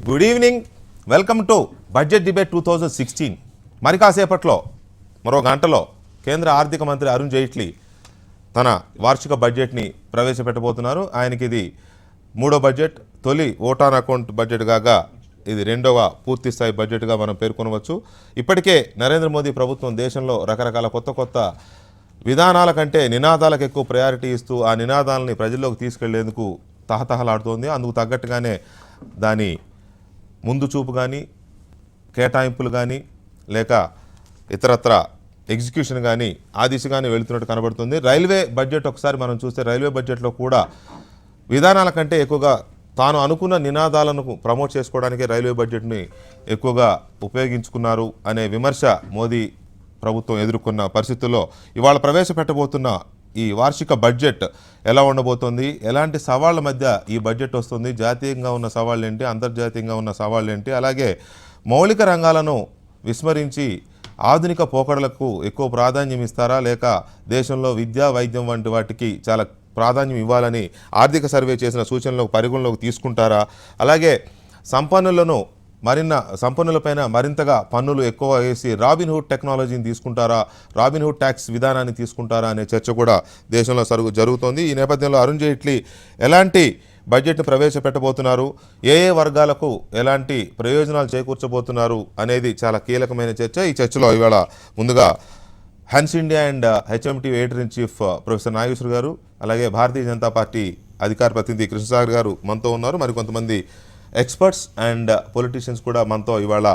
Good evening, welcome to budget debate 2016. మరి కాసేపట్లో మరో గంటలో కేంద్ర ఆర్థిక మంత్రి అరుణ్ జైట్లీ తన వార్షిక బడ్జెట్ని ప్రవేశపెట్టబోతున్నారు. ఆయనకి ఇది మూడో బడ్జెట్. తొలి ఓటాన్ అకౌంట్ బడ్జెట్ కాగా ఇది రెండవ పూర్తిస్థాయి బడ్జెట్గా మనం పేర్కొనవచ్చు. ఇప్పటికే నరేంద్ర మోదీ ప్రభుత్వం దేశంలో రకరకాల కొత్త విధానాల కంటే నినాదాలకు ఎక్కువ ప్రయారిటీ ఇస్తూ ఆ నినాదాలని ప్రజల్లోకి తీసుకెళ్లేందుకు తహతహలాడుతోంది. అందుకు తగ్గట్టుగానే దాని ముందు చూపు కానీ, కేటాయింపులు కానీ, లేక ఇతరత్ర ఎగ్జిక్యూషన్ కానీ ఆ దిశగానే వెళుతున్నట్టు కనబడుతుంది. రైల్వే బడ్జెట్ ఒకసారి మనం చూస్తే రైల్వే బడ్జెట్లో కూడా విధానాల కంటే ఎక్కువగా తాను అనుకున్న నినాదాలను ప్రమోట్ చేసుకోవడానికి రైల్వే బడ్జెట్ని ఎక్కువగా ఉపయోగించుకున్నారు అనే విమర్శ మోదీ ప్రభుత్వం ఎదుర్కొన్న పరిస్థితుల్లో ఇవాళ ప్రవేశపెట్టబోతున్న ఈ వార్షిక బడ్జెట్ ఎలా ఉండబోతోంది, ఎలాంటి సవాళ్ల మధ్య ఈ బడ్జెట్ వస్తుంది, జాతీయంగా ఉన్న సవాళ్ళు ఏంటి, అంతర్జాతీయంగా ఉన్న సవాళ్ళు ఏంటి, అలాగే మౌలిక రంగాలను విస్మరించి ఆధునిక పోకడలకు ఎక్కువ ప్రాధాన్యం ఇస్తారా, లేక దేశంలో విద్యా వైద్యం వంటి వాటికి చాలా ప్రాధాన్యం ఇవ్వాలని ఆర్థిక సర్వే చేసిన సూచనలకు పరిగణలోకి తీసుకుంటారా, అలాగే సంపన్నులపైన మరింతగా పన్నులు ఎక్కువ వేసి రాబిన్హుడ్ టెక్నాలజీని తీసుకుంటారా, రాబిన్హుడ్ ట్యాక్స్ విధానాన్ని తీసుకుంటారా అనే చర్చ కూడా దేశంలో జరుగుతోంది. ఈ నేపథ్యంలో అరుణ్ జైట్లీ ఎలాంటి బడ్జెట్ను ప్రవేశపెట్టబోతున్నారు, ఏ వర్గాలకు ఎలాంటి ప్రయోజనాలు చేకూర్చబోతున్నారు అనేది చాలా కీలకమైన చర్చ. ఈ చర్చలో ఇవాళ ముందుగా Hans India and HMT editor in chief professor Nageshwar గారు, అలాగే భారతీయ జనతా పార్టీ అధికార ప్రతినిధి కృష్ణసాగర్ గారు మనతో ఉన్నారు. మరికొంతమంది ఎక్స్పర్ట్స్ అండ్ పొలిటీషియన్స్ కూడా మనతో ఇవాళ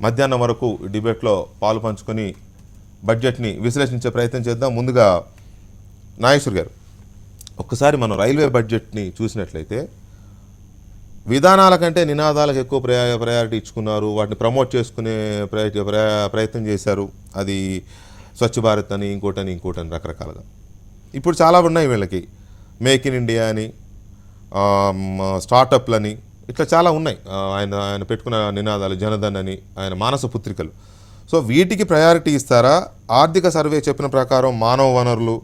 మధ్యాహ్నం వరకు డిబేట్లో పాలు పంచుకొని బడ్జెట్ని విశ్లేషించే ప్రయత్నం చేద్దాం. ముందుగా నాగేశ్వర్ గారు, ఒక్కసారి మనం రైల్వే బడ్జెట్ని చూసినట్లయితే విధానాల కంటే నినాదాలకు ఎక్కువ ప్రయారిటీ ఇచ్చుకున్నారు, వాటిని ప్రమోట్ చేసుకునే ప్రయత్నం చేశారు. అది స్వచ్ఛ భారత్ అని ఇంకోటని రకరకాలుగా. ఇప్పుడు చాలా ఉన్నాయి వీళ్ళకి, మేక్ ఇన్ ఇండియా అని, స్టార్టప్లని, ఇట్లా చాలా ఉన్నాయి. ఆయన పెట్టుకున్న నినాదాలు, జనధన్ అని, ఆయన మానస పుత్రికలు. సో వీటికి ప్రయారిటీ ఇస్తారా, ఆర్థిక సర్వే చెప్పిన ప్రకారం మానవ వనరులు,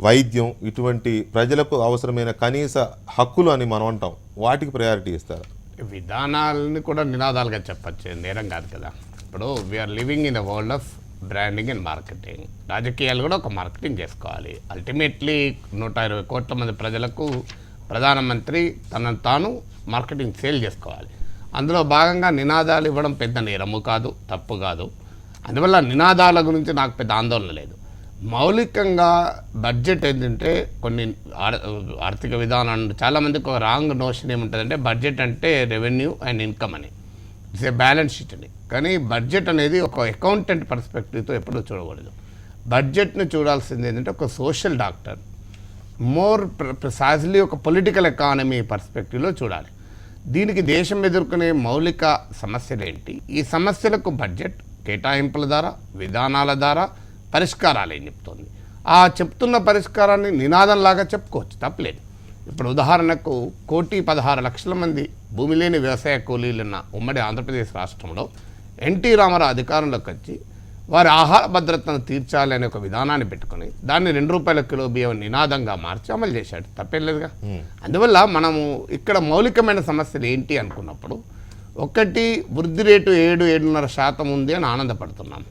వైద్యం, ఇటువంటి ప్రజలకు అవసరమైన కనీస హక్కులు అని మనం అంటాం, వాటికి ప్రయారిటీ ఇస్తారా? విధానాలని కూడా నినాదాలుగా చెప్పచ్చు, నేరం కాదు కదా. ఇప్పుడు we're living in the world of branding and marketing. రాజకీయాలు కూడా ఒక మార్కెటింగ్ చేసుకోవాలి. అల్టిమేట్లీ 120 కోట్ల మంది ప్రజలకు ప్రధానమంత్రి తనను తాను మార్కెటింగ్ సేల్ చేసుకోవాలి. అందులో భాగంగా నినాదాలు ఇవ్వడం పెద్ద నేరము కాదు, తప్పు కాదు. అందువల్ల నినాదాల గురించి నాకు పెద్ద ఆందోళన లేదు. మౌలికంగా బడ్జెట్ ఏంటంటే కొన్ని ఆర్థిక విధానం, చాలామందికి ఒక రాంగ్ నోషన్ ఏముంటుందంటే బడ్జెట్ అంటే రెవెన్యూ అండ్ ఇన్కమ్ అని, ఇట్స్ ఏ బ్యాలెన్స్ షీట్ అని. కానీ బడ్జెట్ అనేది ఒక అకౌంటెంట్ పర్స్పెక్టివ్తో ఎప్పుడూ చూడకూడదు. బడ్జెట్ని చూడాల్సింది ఏంటంటే ఒక సోషల్ డాక్టర్, మోర్ ప్రిసైజ్లీ ఒక పొలిటికల్ ఎకానమీ పర్స్పెక్టివ్లో చూడాలి. దీనికి దేశం ఎదుర్కొనే మౌలిక సమస్యలు ఏంటి, ఈ సమస్యలకు బడ్జెట్ కేటాయింపుల ద్వారా, విధానాల ద్వారా పరిష్కారాలు ఏం చెప్తుంది. ఆ చెప్తున్న పరిష్కారాన్ని నినాదంలాగా చెప్పుకోవచ్చు, తప్పలేదు. ఇప్పుడు ఉదాహరణకు 1,16,00,000 మంది భూమి లేని వ్యవసాయ కూలీలున్న ఉమ్మడి ఆంధ్రప్రదేశ్ రాష్ట్రంలో ఎన్టీ రామారావు అధికారంలోకి వచ్చి వారి ఆహార భద్రతను తీర్చాలి అనే ఒక విధానాన్ని పెట్టుకొని దాన్ని ₹2 కిలో బియ్యం నినాదంగా మార్చి అమలు చేశాడు, తప్పేం లేదుగా. అందువల్ల మనము ఇక్కడ మౌలికమైన సమస్యలు ఏంటి అనుకున్నప్పుడు, ఒకటి వృద్ధి రేటు 7-7.5% ఉంది అని ఆనందపడుతున్నాం.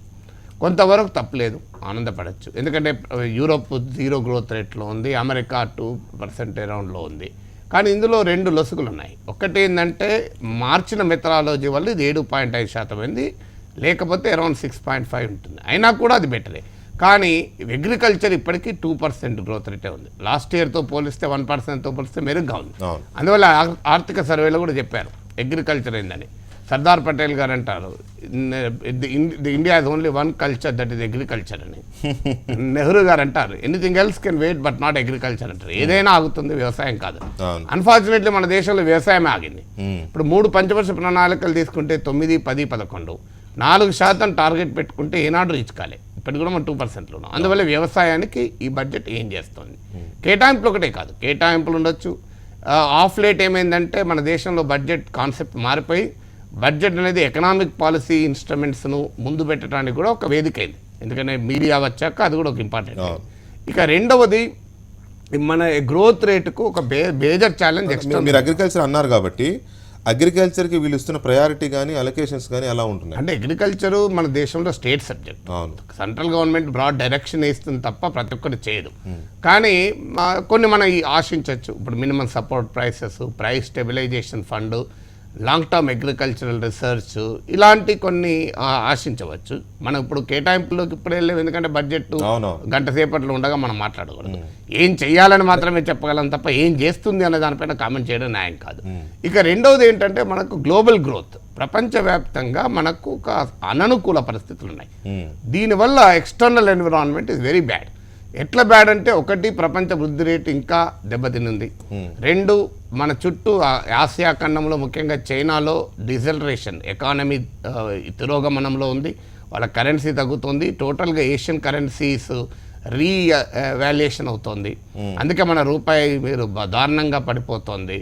కొంతవరకు తప్పలేదు, ఆనందపడవచ్చు. ఎందుకంటే యూరోప్ 0 గ్రోత్ రేట్లో ఉంది, అమెరికా 2% అరౌండ్లో ఉంది. కానీ ఇందులో 2 లొసుగులు ఉన్నాయి. ఒకటి ఏంటంటే మార్చిన మెథడాలజీ వల్ల ఇది 7.5% అయింది, లేకపోతే అరౌండ్ 6.5 ఉంటుంది. అయినా కూడా అది బెటరే. కానీ అగ్రికల్చర్ ఇప్పటికీ 2% గ్రోత్ రేటే ఉంది. లాస్ట్ ఇయర్తో పోలిస్తే 1%తో పోలిస్తే మెరుగ్గా ఉంది. అందువల్ల ఆర్థిక సర్వేలో కూడా చెప్పారు అగ్రికల్చర్ ఏందని. సర్దార్ పటేల్ గారు అంటారు, India is only one culture, that is agriculture అని. నెహ్రూ గారు అంటారు, anything else can wait but not agriculture అంటారు. ఏదైనా ఆగుతుంది, వ్యవసాయం కాదు. అన్ఫార్చునేట్లీ మన దేశంలో వ్యవసాయమే ఆగింది. ఇప్పుడు 3 పంచవర్ష ప్రణాళికలు తీసుకుంటే 9, 10, 11, 4% టార్గెట్ పెట్టుకుంటే ఏనాడు రీచ్ కాలే. ఇప్పటికి కూడా మనం 2%లో ఉన్నాం. అందువల్ల వ్యవసాయానికి ఈ బడ్జెట్ ఏం చేస్తుంది? కేటాయింపులు ఒకటే కాదు, కేటాయింపులు ఉండొచ్చు. ఆఫ్ లేట్ ఏమైందంటే మన దేశంలో బడ్జెట్ కాన్సెప్ట్ మారిపోయి బడ్జెట్ అనేది ఎకనామిక్ పాలసీ ఇన్స్ట్రుమెంట్స్ను ముందు పెట్టడానికి కూడా ఒక వేదిక అయింది. ఎందుకంటే మీడియా వచ్చాక అది కూడా ఒక ఇంపార్టెంట్. ఇక రెండవది మన గ్రోత్ రేటుకు ఒక మేజర్ ఛాలెంజ్. మీరు అగ్రికల్చర్ అన్నారు కాబట్టి అగ్రికల్చర్కి వీళ్ళు ఇస్తున్న ప్రయారిటీ కానీ అలొకేషన్స్ కానీ ఎలా ఉంటున్నాయి? అంటే అగ్రికల్చరు మన దేశంలో స్టేట్ సబ్జెక్ట్. అవును. సెంట్రల్ గవర్నమెంట్ బ్రాడ్ డైరెక్షన్ వేస్తుంది తప్ప ప్రతి ఒక్కటి చేయదు. కానీ కొన్ని మనం ఆశించవచ్చు. ఇప్పుడు minimum support prices, price stabilisation fund, long term agricultural research, ఇలాంటి కొన్ని ఆశించవచ్చు. మనం ఇప్పుడు కేటాయింపులోకి ఇప్పుడు వెళ్ళాం, ఎందుకంటే బడ్జెట్ గంట సేపట్లో ఉండగా మనం మాట్లాడకూడదు. ఏం చెయ్యాలని మాత్రమే చెప్పగలం తప్ప ఏం చేస్తుంది అనే దానిపైన కామెంట్ చేయడం న్యాయం కాదు. ఇక రెండవది ఏంటంటే మనకు గ్లోబల్ గ్రోత్, ప్రపంచవ్యాప్తంగా మనకు ఒక అననుకూల పరిస్థితులు ఉన్నాయి. దీనివల్ల external environment is very bad. ఎట్లా బ్యాడ్ అంటే, ఒకటి, ప్రపంచ వృద్ధి రేటు ఇంకా దెబ్బతినింది. రెండు, మన చుట్టూ ఆసియా ఖండంలో ముఖ్యంగా చైనాలో డిజలరేషన్, ఎకానమీ తిరోగమనంలో ఉంది. వాళ్ళ కరెన్సీ తగ్గుతుంది. టోటల్గా ఏషియన్ కరెన్సీస్ రీవాల్యుయేషన్ అవుతుంది. అందుకే మన రూపాయి మీరు దారుణంగా పడిపోతుంది.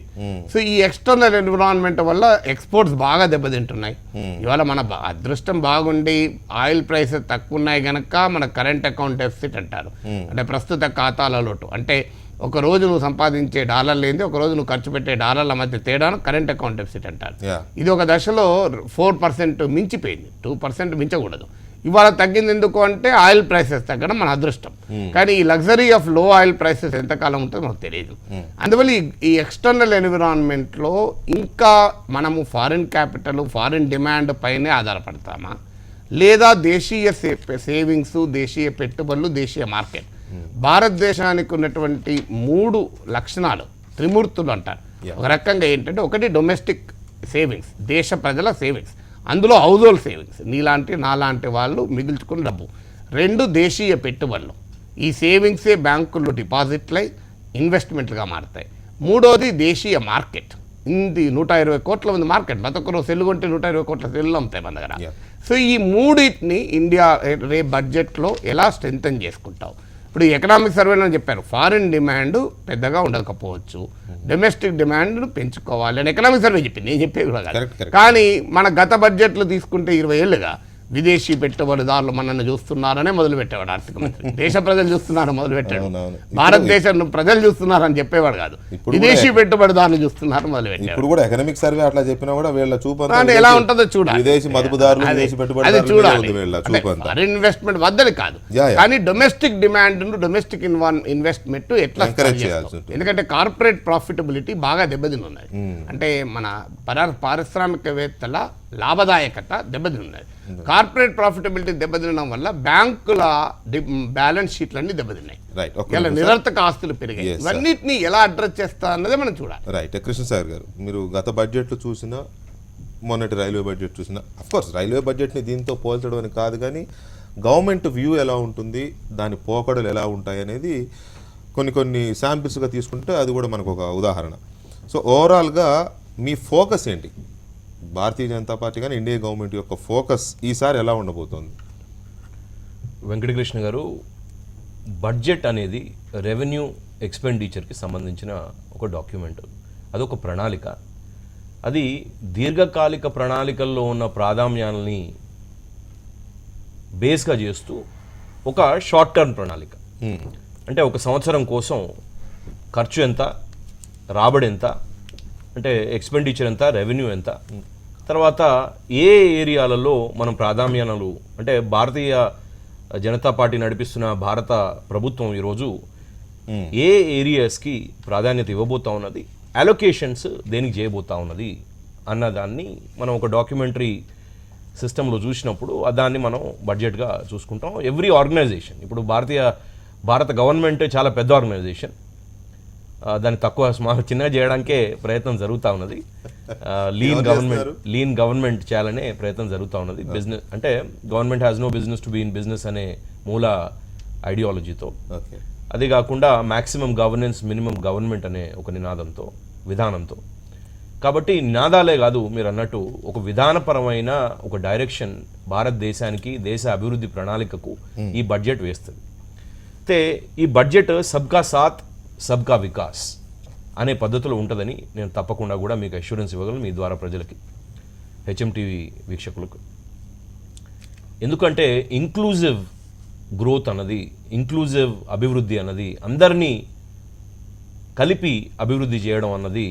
సో ఈ ఎక్స్టర్నల్ ఎన్విరాన్మెంట్ వల్ల ఎక్స్పోర్ట్స్ బాగా దెబ్బతింటున్నాయి. ఇవాళ మన అదృష్టం బాగుండి ఆయిల్ ప్రైసెస్ తక్కువ ఉన్నాయి కనుక మన కరెంట్ అకౌంట్ డెఫిసిట్ అంటారు. అంటే ప్రస్తుత ఖాతాల లోటు. అంటే ఒక రోజు నువ్వు సంపాదించే డాలర్ లేనిది ఒక రోజు నువ్వు ఖర్చు పెట్టే డాలర్ల మధ్య తేడాను కరెంట్ అకౌంట్ డెఫిసిట్ అంటారు. ఇది ఒక దశలో 4% మించిపోయింది. 2% మించకూడదు. ఇవాళ తగ్గింది ఎందుకు అంటే ఆయిల్ ప్రైసెస్ తగ్గడం మన అదృష్టం. కానీ ఈ లగ్జరీ ఆఫ్ లో ఆయిల్ ప్రైసెస్ ఎంతకాలం ఉంటుందో మనకు తెలియదు. అందువల్ల ఈ ఎక్స్టర్నల్ ఎన్విరాన్మెంట్లో ఇంకా మనము ఫారిన్ క్యాపిటల్, ఫారిన్ డిమాండ్ పైనే ఆధారపడతామా, లేదా దేశీయ సేవింగ్స్, దేశీయ పెట్టుబడులు, దేశీయ మార్కెట్? భారతదేశానికి ఉన్నటువంటి 3 లక్షణాలు, త్రిమూర్తులు అంటారు. ఒక రకంగా ఏంటంటే, ఒకటి డొమెస్టిక్ సేవింగ్స్, దేశ ప్రజల సేవింగ్స్, అందులో హౌస్ హోల్డ్ సేవింగ్స్, నాలాంటి వాళ్ళు మిగుల్చుకున్న డబ్బు. 2, దేశీయ పెట్టుబడులు. ఈ సేవింగ్సే బ్యాంకుల్లో డిపాజిట్లై ఇన్వెస్ట్మెంట్లుగా మారుతాయి. 3వది దేశీయ మార్కెట్. ఇది 120 కోట్ల మంది మార్కెట్. ప్రతి ఒక్కరు సెల్లు కొంటే 120 కోట్ల సెల్లు అమ్ముతాయి మన దగ్గర. సో ఈ మూడింటిని ఇండియా రేపు బడ్జెట్లో ఎలా స్ట్రెంథన్ చేసుకుంటావు? ఇప్పుడు ఎకనామిక్ సర్వేలో చెప్పారు, ఫారిన్ డిమాండ్ పెద్దగా ఉండకపోవచ్చు, డొమెస్టిక్ డిమాండ్ను పెంచుకోవాలి అని ఎకనామిక్ సర్వే చెప్పింది. నేను చెప్పేది కూడా కాదు. కానీ మన గత బడ్జెట్లు తీసుకుంటే 20 ఏళ్ళుగా విదేశీ పెట్టుబడిదారులు మనల్ని చూస్తున్నారనే మొదలుపెట్టేవాడు ఆర్థిక మంత్రి. దేశ ప్రజలు చూస్తున్నారు మొదలుపెట్టాడు. భారతదేశం ప్రజలు చూస్తున్నారని చెప్పేవాడు కాదు, విదేశీ పెట్టుబడిదారులు చూస్తున్నారు మొదలుపెట్టాడు. ఇప్పుడు కూడా ఎకనామిక్ సర్వే అట్లా చెప్పినా కూడా వీళ్ళ చూపు ఎలా ఉంటుందో చూడాలి. విదేశీ మదుపుదారులు, అది చూడాలి. ఫారిన్ ఇన్వెస్ట్మెంట్ వద్దని కాదు, కానీ డొమెస్టిక్ డిమాండ్, డొమెస్టిక్ ఇన్వెస్ట్మెంట్ ఎట్లా చేయాలి? ఎందుకంటే కార్పొరేట్ ప్రాఫిటబిలిటీ బాగా దెబ్బతిని ఉన్నది. అంటే మన పారిశ్రామికవేత్తల లాభదాయకత దెబ్బతిని ఉన్నది. కార్పొరేట్ ప్రాఫిటబిలిటీ దెబ్బతినడం వల్ల బ్యాంకుల బ్యాలెన్స్ షీట్లన్నీ దెబ్బతిన్నాయి. ఇలా నిరర్థక ఆస్తులు పెరిగాయి. ఇవన్నిటిని ఎలా అడ్రస్ చేస్తా అన్నదే మనం చూడాలి. రైట్. కృష్ణసాగర్ గారు, మీరు గత బడ్జెట్లు చూసినా, మొన్నటి రైల్వే బడ్జెట్ చూసినా, అఫ్కోర్స్ రైల్వే బడ్జెట్ని దీంతో పోల్చడం అని కాదు, కానీ గవర్నమెంట్ వ్యూ ఎలా ఉంటుంది, దాని పోకడలు ఎలా ఉంటాయి అనేది కొన్ని శాంపిల్స్గా తీసుకుంటే అది కూడా మనకు ఒక ఉదాహరణ. సో ఓవరాల్గా మీ ఫోకస్ ఏంటి? భారతీయ జనతా పార్టీ కానీ ఇండియా గవర్నమెంట్ యొక్క ఫోకస్ ఈసారి ఎలా ఉండబోతోంది? వెంకటకృష్ణ గారు, బడ్జెట్ అనేది రెవెన్యూ ఎక్స్పెండిచర్కి సంబంధించిన ఒక డాక్యుమెంట్. అదొక ప్రణాళిక. అది దీర్ఘకాలిక ప్రణాళికల్లో ఉన్న ప్రాధాన్యాలని బేస్గా చేస్తూ ఒక షార్ట్ టర్మ్ ప్రణాళిక. అంటే ఒక సంవత్సరం కోసం ఖర్చు ఎంత, రాబడి ఎంత, అంటే ఎక్స్పెండిచర్ ఎంత, రెవెన్యూ ఎంత, తర్వాత ఏ ఏరియాలలో మనం ప్రాధాన్యాలు, అంటే భారతీయ జనతా పార్టీ నడిపిస్తున్న భారత ప్రభుత్వం ఈరోజు ఏ ఏరియాస్కి ప్రాధాన్యత ఇవ్వబోతా ఉన్నది, అలొకేషన్స్ దేనికి చేయబోతా ఉన్నది అన్నదాన్ని మనం ఒక డాక్యుమెంటరీ సిస్టంలో చూసినప్పుడు దాన్ని మనం బడ్జెట్గా చూసుకుంటాం. ఎవ్రీ ఆర్గనైజేషన్, ఇప్పుడు భారత గవర్నమెంట్ చాలా పెద్ద ఆర్గనైజేషన్, దాన్ని చిన్నగా చేయడానికే ప్రయత్నం జరుగుతూ ఉన్నది. లీన్ గవర్నమెంట్ చేయాలనే ప్రయత్నం జరుగుతూ ఉన్నది. బిజినెస్ అంటే government has no business to be in business అనే మూల ఐడియాలజీతో, అదే కాకుండా మ్యాక్సిమం గవర్నెన్స్, మినిమం గవర్నమెంట్ అనే ఒక విధానంతో. కాబట్టి నినాదాలే కాదు, మీరు అన్నట్టు ఒక విధానపరమైన ఒక డైరెక్షన్ భారతదేశానికి, దేశ అభివృద్ధి ప్రణాళికకు ఈ బడ్జెట్ వేస్తుంది. అయితే ఈ బడ్జెట్ సబ్కా సాత్ సబ్కా వికాస్ అనే పద్ధతిలో ఉంటుందని నేను తప్పకుండా కూడా మీకు అష్యూరెన్స్ ఇవ్వగలను మీ ద్వారా ప్రజలకి, హెచ్ఎంటీవీ వీక్షకులకు. ఎందుకంటే ఇంక్లూజివ్ గ్రోత్ అన్నది, ఇంక్లూజివ్ అభివృద్ధి అన్నది, అందరినీ కలిపి అభివృద్ధి చేయడం అన్నది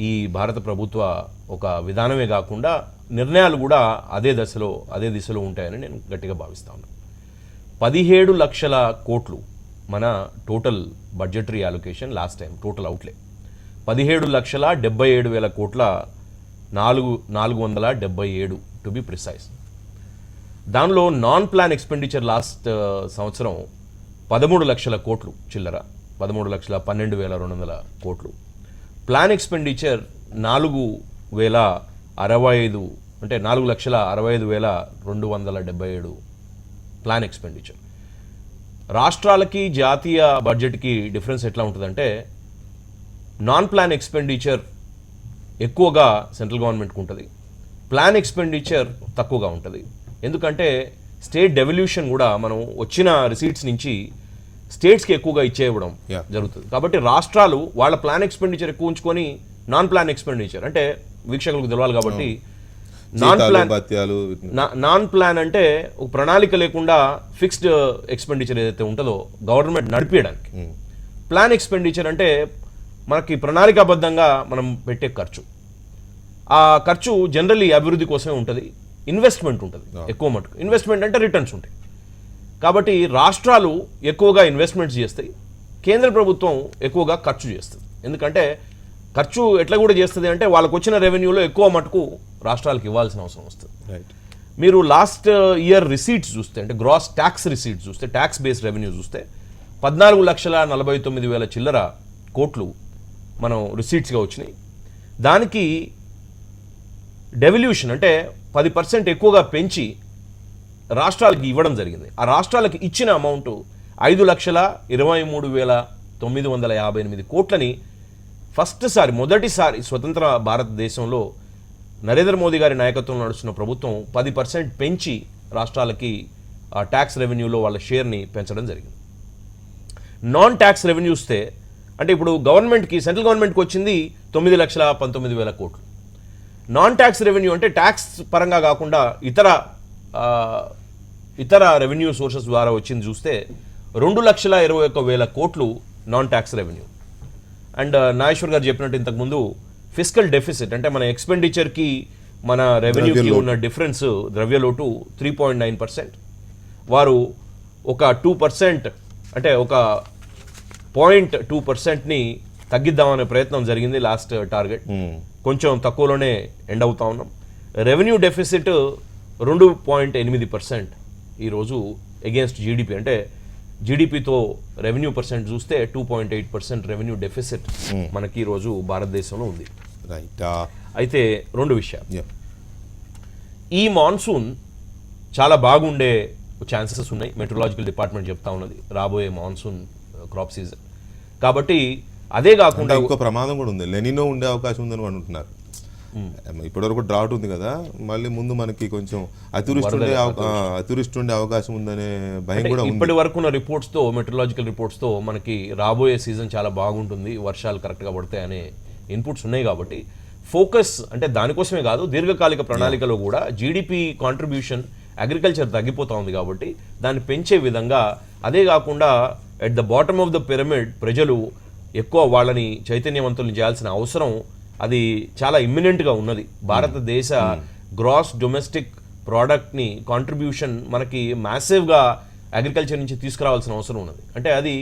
ఈ భారత ప్రభుత్వ ఒక విధానమే కాకుండా నిర్ణయాలు కూడా అదే దిశలో ఉంటాయని నేను గట్టిగా భావిస్తా ఉన్నాను. 17 లక్షల కోట్లు మన total budgetary allocation last time total outlay 17,77,000 కోట్ల 477 టు బి ప్రిసైజ్. దానిలో నాన్ ప్లాన్ ఎక్స్పెండిచర్ లాస్ట్ సంవత్సరం 13 లక్షల కోట్లు చిల్లర, 13,12,200 కోట్లు. ప్లాన్ ఎక్స్పెండిచర్ 4,065 అంటే 4,65,277 ప్లాన్ ఎక్స్పెండిచర్. రాష్ట్రాలకి జాతీయ బడ్జెట్కి డిఫరెన్స్ ఎట్లా ఉంటుందంటే నాన్ ప్లాన్ ఎక్స్పెండిచర్ ఎక్కువగా సెంట్రల్ గవర్నమెంట్కి ఉంటుంది, ప్లాన్ ఎక్స్పెండిచర్ తక్కువగా ఉంటుంది. ఎందుకంటే స్టేట్ డెవల్యూషన్ కూడా మనం వచ్చిన రిసీట్స్ నుంచి స్టేట్స్కి ఎక్కువగా ఇచ్చేయడం జరుగుతుంది. కాబట్టి రాష్ట్రాలు వాళ్ళ ప్లాన్ ఎక్స్పెండిచర్ ఎక్కువ ఉంచుకొని నాన్ ప్లాన్ ఎక్స్పెండిచర్ అంటే వీక్షకులకు తెలవాలి కాబట్టి నాన్ ప్లాన్ అంటే ఒక ప్రణాళిక లేకుండా ఫిక్స్డ్ ఎక్స్పెండిచర్ ఏదైతే ఉంటుందో గవర్నమెంట్ నడిపేయడానికి. ప్లాన్ ఎక్స్పెండిచర్ అంటే మనకి ప్రణాళికాబద్ధంగా మనం పెట్టే ఖర్చు. ఆ ఖర్చు జనరల్లీ అభివృద్ధి కోసమే ఉంటుంది, ఇన్వెస్ట్మెంట్ ఉంటుంది ఎక్కువ మటుకు. ఇన్వెస్ట్మెంట్ అంటే రిటర్న్స్ ఉంటాయి. కాబట్టి రాష్ట్రాలు ఎక్కువగా ఇన్వెస్ట్మెంట్స్ చేస్తాయి, కేంద్ర ప్రభుత్వం ఎక్కువగా ఖర్చు చేస్తుంది. ఎందుకంటే ఖర్చు ఎట్లా కూడా చేస్తుంది అంటే వాళ్ళకు వచ్చిన రెవెన్యూలో ఎక్కువ మటుకు రాష్ట్రాలకు ఇవ్వాల్సిన అవసరం వస్తుంది. మీరు లాస్ట్ ఇయర్ రిసీట్స్ చూస్తే అంటే గ్రాస్ ట్యాక్స్ రిసీట్స్ చూస్తే, ట్యాక్స్ బేస్డ్ రెవెన్యూ చూస్తే 14,49,000 చిల్లర కోట్లు మనం రిసీట్స్గా వచ్చినాయి. దానికి డెవల్యూషన్ అంటే 10% ఎక్కువగా పెంచి రాష్ట్రాలకి ఇవ్వడం జరిగింది. ఆ రాష్ట్రాలకు ఇచ్చిన అమౌంట్ 5,23,958 కోట్లని మొదటిసారి స్వతంత్ర భారతదేశంలో నరేంద్ర మోదీ గారి నాయకత్వంలో నడుస్తున్న ప్రభుత్వం 10% పెంచి రాష్ట్రాలకి ఆ ట్యాక్స్ రెవెన్యూలో వాళ్ళ షేర్ని పెంచడం జరిగింది. నాన్ ట్యాక్స్ రెవెన్యూస్తే అంటే ఇప్పుడు గవర్నమెంట్కి సెంట్రల్ గవర్నమెంట్కి వచ్చింది 9,19,000 కోట్లు. నాన్ ట్యాక్స్ రెవెన్యూ అంటే ట్యాక్స్ పరంగా కాకుండా ఇతర రెవెన్యూ సోర్సెస్ ద్వారా వచ్చింది చూస్తే 2,21,000 కోట్లు non tax revenue. And Nageshwar గారు చెప్పినట్టు ఇంతకుముందు ఫిస్కల్ డెఫిసిట్ అంటే మన ఎక్స్పెండిచర్కి మన రెవెన్యూకి ఉన్న డిఫరెన్స్ ద్రవ్యలోటు 3.9%. వారు ఒక 2% అంటే ఒక 0.2%ని తగ్గిద్దామనే ప్రయత్నం జరిగింది లాస్ట్ టార్గెట్. కొంచెం తక్కువలోనే ఎండ్ అవుతా ఉన్నాం. రెవెన్యూ డెఫిసిట్ 2.8% ఈరోజు అగేన్స్ట్ జీడిపి అంటే జీడిపితో రెవెన్యూ పర్సెంట్ చూస్తే 2.8% రెవెన్యూ డెఫిసిట్ మనకి ఈరోజు భారతదేశంలో ఉంది. అయితే రెండు విషయాలు, ఈ మాన్సూన్ చాలా బాగుండే ఛాన్సెస్ ఉన్నాయి. మెట్రలాజికల్ డిపార్ట్మెంట్ చెప్తా ఉన్నది రాబోయే మాన్సూన్ క్రాప్ సీజన్. కాబట్టి అదే కాకుండా ఇంకో ప్రమాదం కూడా ఉంది, లెనినో ఉండే అవకాశం ఉందని అంటున్నారు. ఇప్పటివరకు డ్రాట్ ఉంది కదా, మళ్ళీ ముందు మనకి కొంచెం అతివృష్టి ఉండే అవకాశం ఉందనే భయం కూడా ఉంది. ఇప్పటి వరకు ఉన్న రిపోర్ట్స్తో, మెట్రలాజికల్ రిపోర్ట్స్తో మనకి రాబోయే సీజన్ చాలా బాగుంటుంది, వర్షాలు కరెక్ట్గా పడతాయి అనే ఇన్పుట్స్ ఉన్నాయి. కాబట్టి ఫోకస్ అంటే దానికోసమే కాదు, దీర్ఘకాలిక ప్రణాళికలో కూడా జీడిపి కాంట్రిబ్యూషన్ అగ్రికల్చర్ తగ్గిపోతా ఉంది కాబట్టి దాన్ని పెంచే విధంగా, అదే కాకుండా at the bottom of the pyramid ప్రజలు ఎక్కువ వాళ్ళని చైతన్యవంతులను చేయాల్సిన అవసరం అది చాలా ఇమ్మినెంట్గా ఉన్నది. భారతదేశ గ్రాస్ డొమెస్టిక్ ప్రోడక్ట్ని కాంట్రిబ్యూషన్ మనకి మ్యాసివ్గా అగ్రికల్చర్ నుంచి తీసుకురావాల్సిన అవసరం ఉన్నది. అంటే అది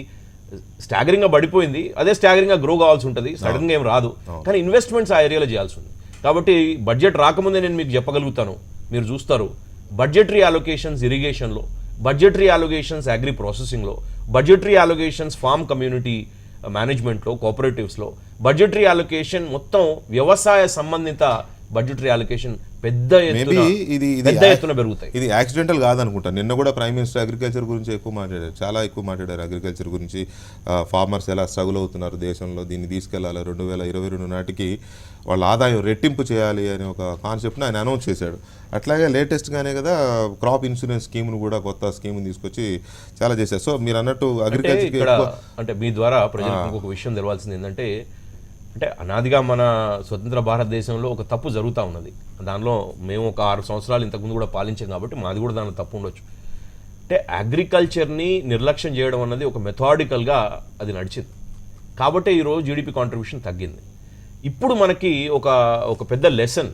స్టాగరింగ్గా పడిపోయింది, అదే స్టాగరింగ్గా గ్రో కావాల్సి ఉంటుంది, సడన్గా ఏం రాదు. కానీ ఇన్వెస్ట్మెంట్స్ ఆ ఏరియాలో చేయాల్సి ఉంది. కాబట్టి బడ్జెట్ రాకముందే నేను మీకు చెప్పగలుగుతాను, మీరు చూస్తారు బడ్జెటరీ అలొకేషన్స్ ఇరిగేషన్లో, బడ్జెటరీ అలొకేషన్స్ అగ్రి ప్రాసెసింగ్లో, బడ్జెటరీ అలొకేషన్స్ ఫార్మ్ కమ్యూనిటీ మేనేజ్మెంట్లో, కోఆపరేటివ్స్లో, బడ్జెటరీ అలొకేషన్ మొత్తం వ్యవసాయ సంబంధిత బడ్జెటరీ అలొకేషన్ పెద్ద ఎత్తున పెరుగుతాయి. ఇది యాక్సిడెంటల్ కాదనుకుంటా. నిన్న కూడా ప్రైమ్ మినిస్టర్ అగ్రికల్చర్ గురించి ఎక్కువ మాట్లాడారు, చాలా ఎక్కువ మాట్లాడారు అగ్రికల్చర్ గురించి. ఫార్మర్స్ ఎలా స్ట్రగుల్ అవుతున్నారు దేశంలో, దీన్ని తీసుకెళ్లాలి, 2022 నాటికి వాళ్ళ ఆదాయం రెట్టింపు చేయాలి అనే ఒక కాన్సెప్ట్ని ఆయన అనౌన్స్ చేశాడు. అట్లాగే లేటెస్ట్గానే కదా క్రాప్ ఇన్సూరెన్స్ స్కీమ్ను కూడా కొత్త స్కీమ్ని తీసుకొచ్చి చాలా చేశారు. సో మీరు అన్నట్టు అగ్రికల్చర్ అంటే మీ ద్వారా ప్రజలకు ఒక విషయం తెలవాల్సింది ఏంటంటే, అంటే అనాదిగా మన స్వతంత్ర భారతదేశంలో ఒక తప్పు జరుగుతూ ఉన్నది. దానిలో మేము ఒక 6 సంవత్సరాలు ఇంతకుముందు కూడా పాలించాం కాబట్టి మాది కూడా దానిలో తప్పు ఉండొచ్చు. అంటే అగ్రికల్చర్ని నిర్లక్ష్యం చేయడం అన్నది ఒక మెథాడికల్గా అది నడిచింది. కాబట్టి ఈరోజు జీడిపి కాంట్రిబ్యూషన్ తగ్గింది. ఇప్పుడు మనకి ఒక పెద్ద లెసన్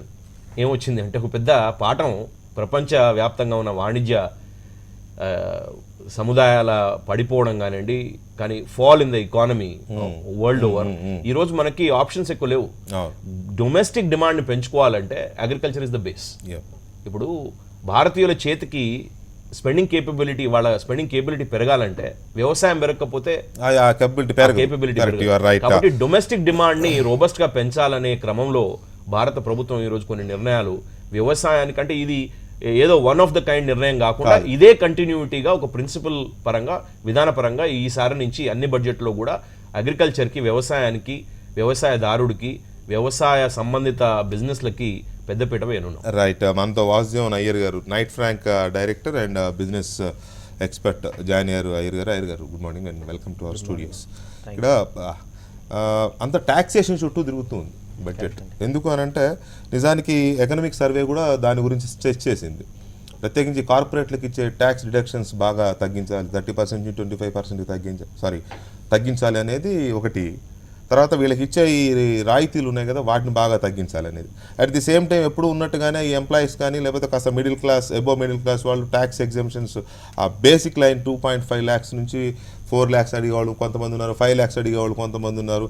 ఏమొచ్చింది అంటే, ఒక పెద్ద పాఠం ప్రపంచ వ్యాప్తంగా ఉన్న వాణిజ్య సముదాయాల పడిపోవడం కానివ్వండి, కానీ fall in the economy world over. ఈరోజు మనకి ఆప్షన్స్ ఎక్కువ లేవు. డొమెస్టిక్ డిమాండ్ని పెంచుకోవాలంటే అగ్రికల్చర్ ఇస్ ద బేస్. ఇప్పుడు భారతీయుల చేతికి స్పెండింగ్ కేపబిలిటీ, వాళ్ళ స్పెండింగ్ కేపబిలిటీ పెరగాలంటే వ్యవసాయం పెరగకపోతే కేపబిలిటీ కాబట్టి డొమెస్టిక్ డిమాండ్ ని రోబస్ట్ గా పెంచాలనే క్రమంలో భారత ప్రభుత్వం ఈ రోజు కొన్ని నిర్ణయాలు వ్యవసాయానికి, అంటే ఇది ఏదో వన్ ఆఫ్ ద కైండ్ నిర్ణయం కాకుండా ఇదే కంటిన్యూటీగా ఒక ప్రిన్సిపల్ పరంగా, విధాన పరంగా ఈసారి నుంచి అన్ని బడ్జెట్లో కూడా అగ్రికల్చర్కి, వ్యవసాయానికి, వ్యవసాయదారుడికి, వ్యవసాయ సంబంధిత బిజినెస్లకి పెద్దపీట వేయనున్నాం. రైట్, మనతో వాసుదేవన్ అయ్యర్ గారు, Knight Frank director and business expert join అయ్యారు. అయ్యర్ గారు good morning and welcome to our studios. ఇక్కడ అంత ట్యాక్సేషన్ చుట్టూ తిరుగుతుంది బడ్జెట్. ఎందుకు అని అంటే నిజానికి ఎకనామిక్ సర్వే కూడా దాని గురించి స్ట్రెచ్ చేసింది. ప్రత్యేకించి కార్పొరేట్లకు ఇచ్చే ట్యాక్స్ డిడక్షన్స్ బాగా తగ్గించాలి, 30% నుంచి 25% తగ్గించాలి అనేది ఒకటి. తర్వాత వీళ్ళకి ఇచ్చే ఈ రాయితీలు ఉన్నాయి కదా, వాటిని బాగా తగ్గించాలి అనేది. అట్ ది సేమ్ టైం ఎప్పుడు ఉన్నట్టుగానే ఈ ఎంప్లాయీస్ కానీ, లేకపోతే కాస్త middle class, above middle class వాళ్ళు ట్యాక్స్ ఎగ్జామ్షన్స్, ఆ బేసిక్ లైన్ 2.5 lakhs నుంచి 4 lakhs అడిగేవాళ్ళు కొంతమంది ఉన్నారు, 5 lakhs అడిగేవాళ్ళు కొంతమంది ఉన్నారు.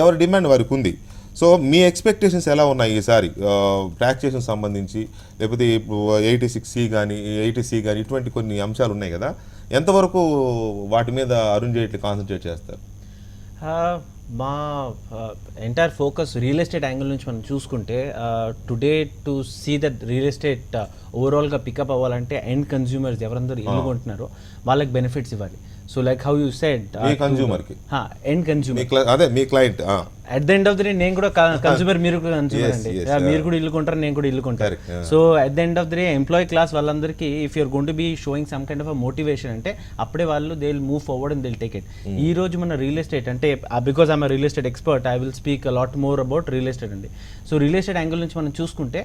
ఎవరి డిమాండ్ వారికి ఉంది. సో మీ ఎక్స్పెక్టేషన్స్ ఎలా ఉన్నాయి ఈసారి ట్యాక్సేషన్ సంబంధించి? లేకపోతే 86C కానీ 80C కానీ ఇటువంటి కొన్ని అంశాలు ఉన్నాయి కదా, ఎంతవరకు వాటి మీద అరుణ్ జైట్లీ కాన్సన్ట్రేట్ చేస్తారు? మా entire focus real estate angle నుంచి మనం చూసుకుంటే, today to see that real estate ఓవరాల్గా పికప్ అవ్వాలంటే ఎండ్ కన్జ్యూమర్స్ ఎవరందరూ ఇల్లు కొంటున్నారో వాళ్ళకి బెనిఫిట్స్ ఇవ్వాలి. So like how you said, కన్జ్యూమర్కి ఎండ్ కన్జ్యూమర్ అదే మీ client. At the end of the day నేను కూడా కన్స్యూమర్, మీరు కూడా కన్స్యూమర్ అండి. మీరు కూడా ఇల్లు కొంటారు, నేను కూడా ఇల్లు కొంటారు. So at the end of the day employee class వాళ్ళందరికీ if you're going to be showing some kind of motivation అంటే అప్పుడే వాళ్ళు they will move forward and they will take it. ఈ రోజు మన రియల్ ఎస్టేట్ అంటే, because I'm real estate expert, I will speak lot more about real estate అండి. So real estate angle నుంచి మనం చూసుకుంటే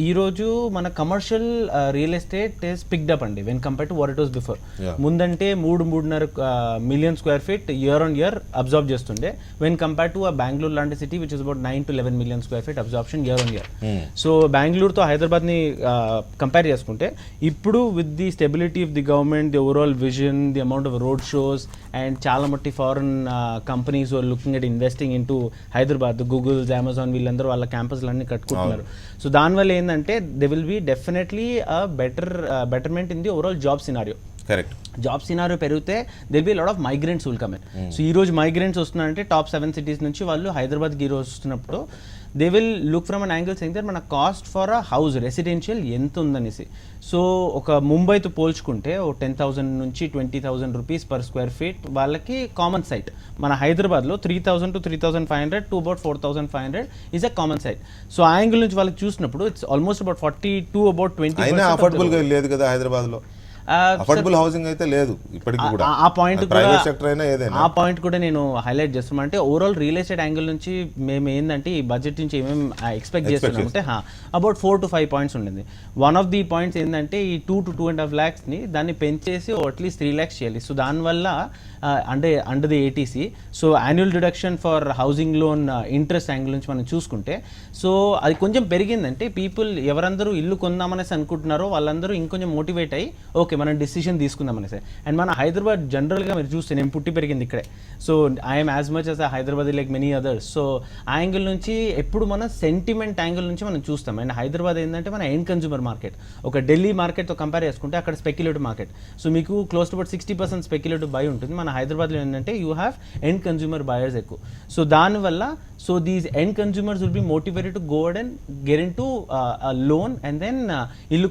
ఈరోజు మన commercial real estate is picked up అండి when compare to what it was before. ముందంటే 3.5 million square feet year on year absorb చేస్తుండే, when compare to Bengaluru లాంటి city which is about 9 to 11 million square feet absorption year on year. So బెంగళూరుతో హైదరాబాద్ని compare చేసుకుంటే ఇప్పుడు with the stability of the government, the overall vision, the amount of road shows and చాలా మట్టి foreign companies are looking at investing in to Hyderabad, Google's, Amazon వీళ్ళందరూ వాళ్ళ క్యాంపస్లు అన్ని కట్టుకుంటున్నారు. సో దానివల్ల ఏంటంటే they will be definitely betterment in the overall job scenario. Correct. Job scenario పెరిగితే there'll be lot of migrants will come in. So ఈ రోజు మైగ్రెంట్స్ వస్తున్నారంటే టాప్ 7 cities నుంచి వాళ్ళు హైదరాబాద్కి ఈ రోజు వస్తున్నప్పుడు they will look from an angle saying that మన cost for a house residential ఎంత ఉందనేసి. సో ఒక ముంబైతో పోల్చుకుంటే ఓ 10,000 నుంచి 20,000 రూపీస్ per square feet వాళ్ళకి కామన్ సైట్. మన హైదరాబాద్లో 3,000 to 3,500 to about 4,500 is a common site. So ఆ యాంగిల్ నుంచి వాళ్ళకి చూసినప్పుడు it's almost about 40 to about 20%. అఫోర్డబుల్గా లేదు కదా హైదరాబాద్లో, అఫోర్డబుల్ హౌసింగ్ అయితే లేదు ఇప్పటికి కూడా. ఆ పాయింట్ ప్రైవేట్ సెక్టర్ అయినా ఏదైనా ఆ పాయింట్ కూడా నేను హైలైట్ చేస్తున్నాను. అంటే ఓవరాల్ రియల్ ఎస్టేట్ యాంగిల్ నుంచి మేము ఏంటంటే ఈ బడ్జెట్ నుంచి ఏమేమి ఎక్స్పెక్ట్ చేస్తున్నాం అంటే అబౌట్ 4 to 5 points ఉండింది. వన్ ఆఫ్ ది పాయింట్స్ ఏంటంటే ఈ 2 to 2.5 lakhsని దాన్ని పెంచేసి అట్లీస్ట్ 3 lakhs చేయాలి. సో దానివల్ల అంటే under the ATC, so annual deduction for housing loan interest angle నుంచి మనం చూసుకుంటే, సో అది కొంచెం పెరిగిందంటే పీపుల్ ఎవరందరూ ఇల్లు కొందామనేసి అనుకుంటున్నారో వాళ్ళందరూ ఇంకొంచెం మోటివేట్ అయ్యి ఓకే మనం డిసిషన్ తీసుకుందామనేసి. అండ్ మన హైదరాబాద్ జనరల్గా మీరు చూస్తే నేను పుట్టి పెరిగింది ఇక్కడే. So I'm as much as Hyderabad like many others. So ఆ యాంగిల్ నుంచి ఎప్పుడు మన సెంటిమెంట్ యాంగిల్ నుంచి మనం చూస్తాం. అండ్ హైదరాబాద్ ఏంటంటే మన ఎండ్ కన్జ్యూమర్ మార్కెట్. ఒక ఢిల్లీ మార్కెట్తో కంపేర్ చేసుకుంటే అక్కడ స్పెక్యులేటివ్ మార్కెట్. సో మీకు close to about 60% speculative buy ఉంటుంది. మన హైదరాబాద్లో ఏంటంటే you have end consumer buyers ఎక్కువ. సో దానివల్ల so these end consumers will be motivated to go and get in to loan and then ఇల్లు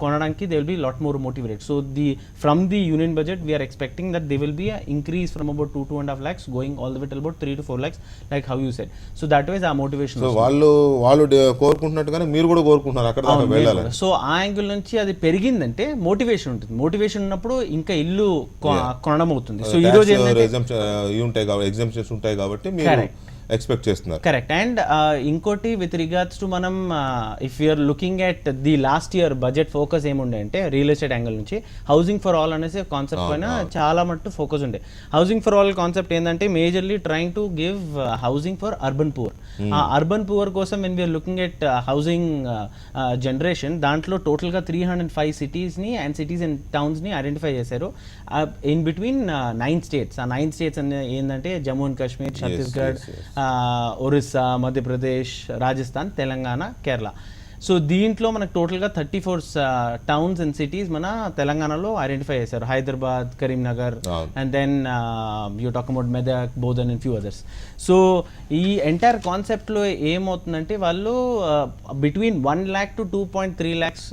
కొనడానికి they will be lot more motivated. So from the union budget we're expecting that they will be increase from about 2.5 lakhs going all the way till about 3 to 4 lakhs like how you said. So that way ఆ motivation. So వాళ్ళు కోరుకుంటున్నట్టుగానే మీరు కూడా కోరుకుంటున్నారు అక్కడ దాకా వెళ్ళాలి. So ఆ angle నుంచి అది పెరిగిందంటే మోటివేషన్ ఉంటుంది. మోటివేషన్ ఉన్నప్పుడు ఇంకా ఇల్లు కొనడం అవుతుంది. సో ఈ రోజు ఉంటాయి కాబట్టి ఎగ్జామ్షన్స్ ఉంటాయి కాబట్టి మీరు ఎక్స్పెక్ట్ చేస్తున్నారు. కరెక్ట్. అండ్ ఇంకోటి విత్ రిగార్డ్స్ టు మనం if you're looking at the last year budget focus ఏముండే అంటే రియల్ ఎస్టేట్ యాంగిల్ నుంచి హౌసింగ్ ఫర్ ఆల్ అనేసి కాన్సెప్ట్ పైన చాలా మట్టు ఫోకస్ ఉండే. హౌసింగ్ ఫర్ ఆల్ కాన్సెప్ట్ ఏంటంటే majorly trying to give housing for urban poor. ఆ అర్బన్ పూర్ కోసం when we're looking at housing generation దాంట్లో టోటల్గా 305 సిటీస్ని అండ్ సిటీస్ అండ్ టౌన్స్ని ఐడెంటిఫై చేశారు ఇన్ బిట్వీన్ 9 స్టేట్స్. ఆ 9 స్టేట్స్ ఏంటంటే జమ్మూ అండ్ కాశ్మీర్, ఛత్తీస్గఢ్, ఒరిస్సా, మధ్యప్రదేశ్, రాజస్థాన్, తెలంగాణ, కేరళ. సో దీంట్లో మనకు టోటల్గా 34 టౌన్స్ అండ్ సిటీస్ మన తెలంగాణలో ఐడెంటిఫై చేశారు. Hyderabad, Karimnagar, and then you talk about Medak, Bodhan and few others. So ఈ ఎంటైర్ కాన్సెప్ట్లో ఏమవుతుందంటే వాళ్ళు between 1 lakh to 2.3 lakhs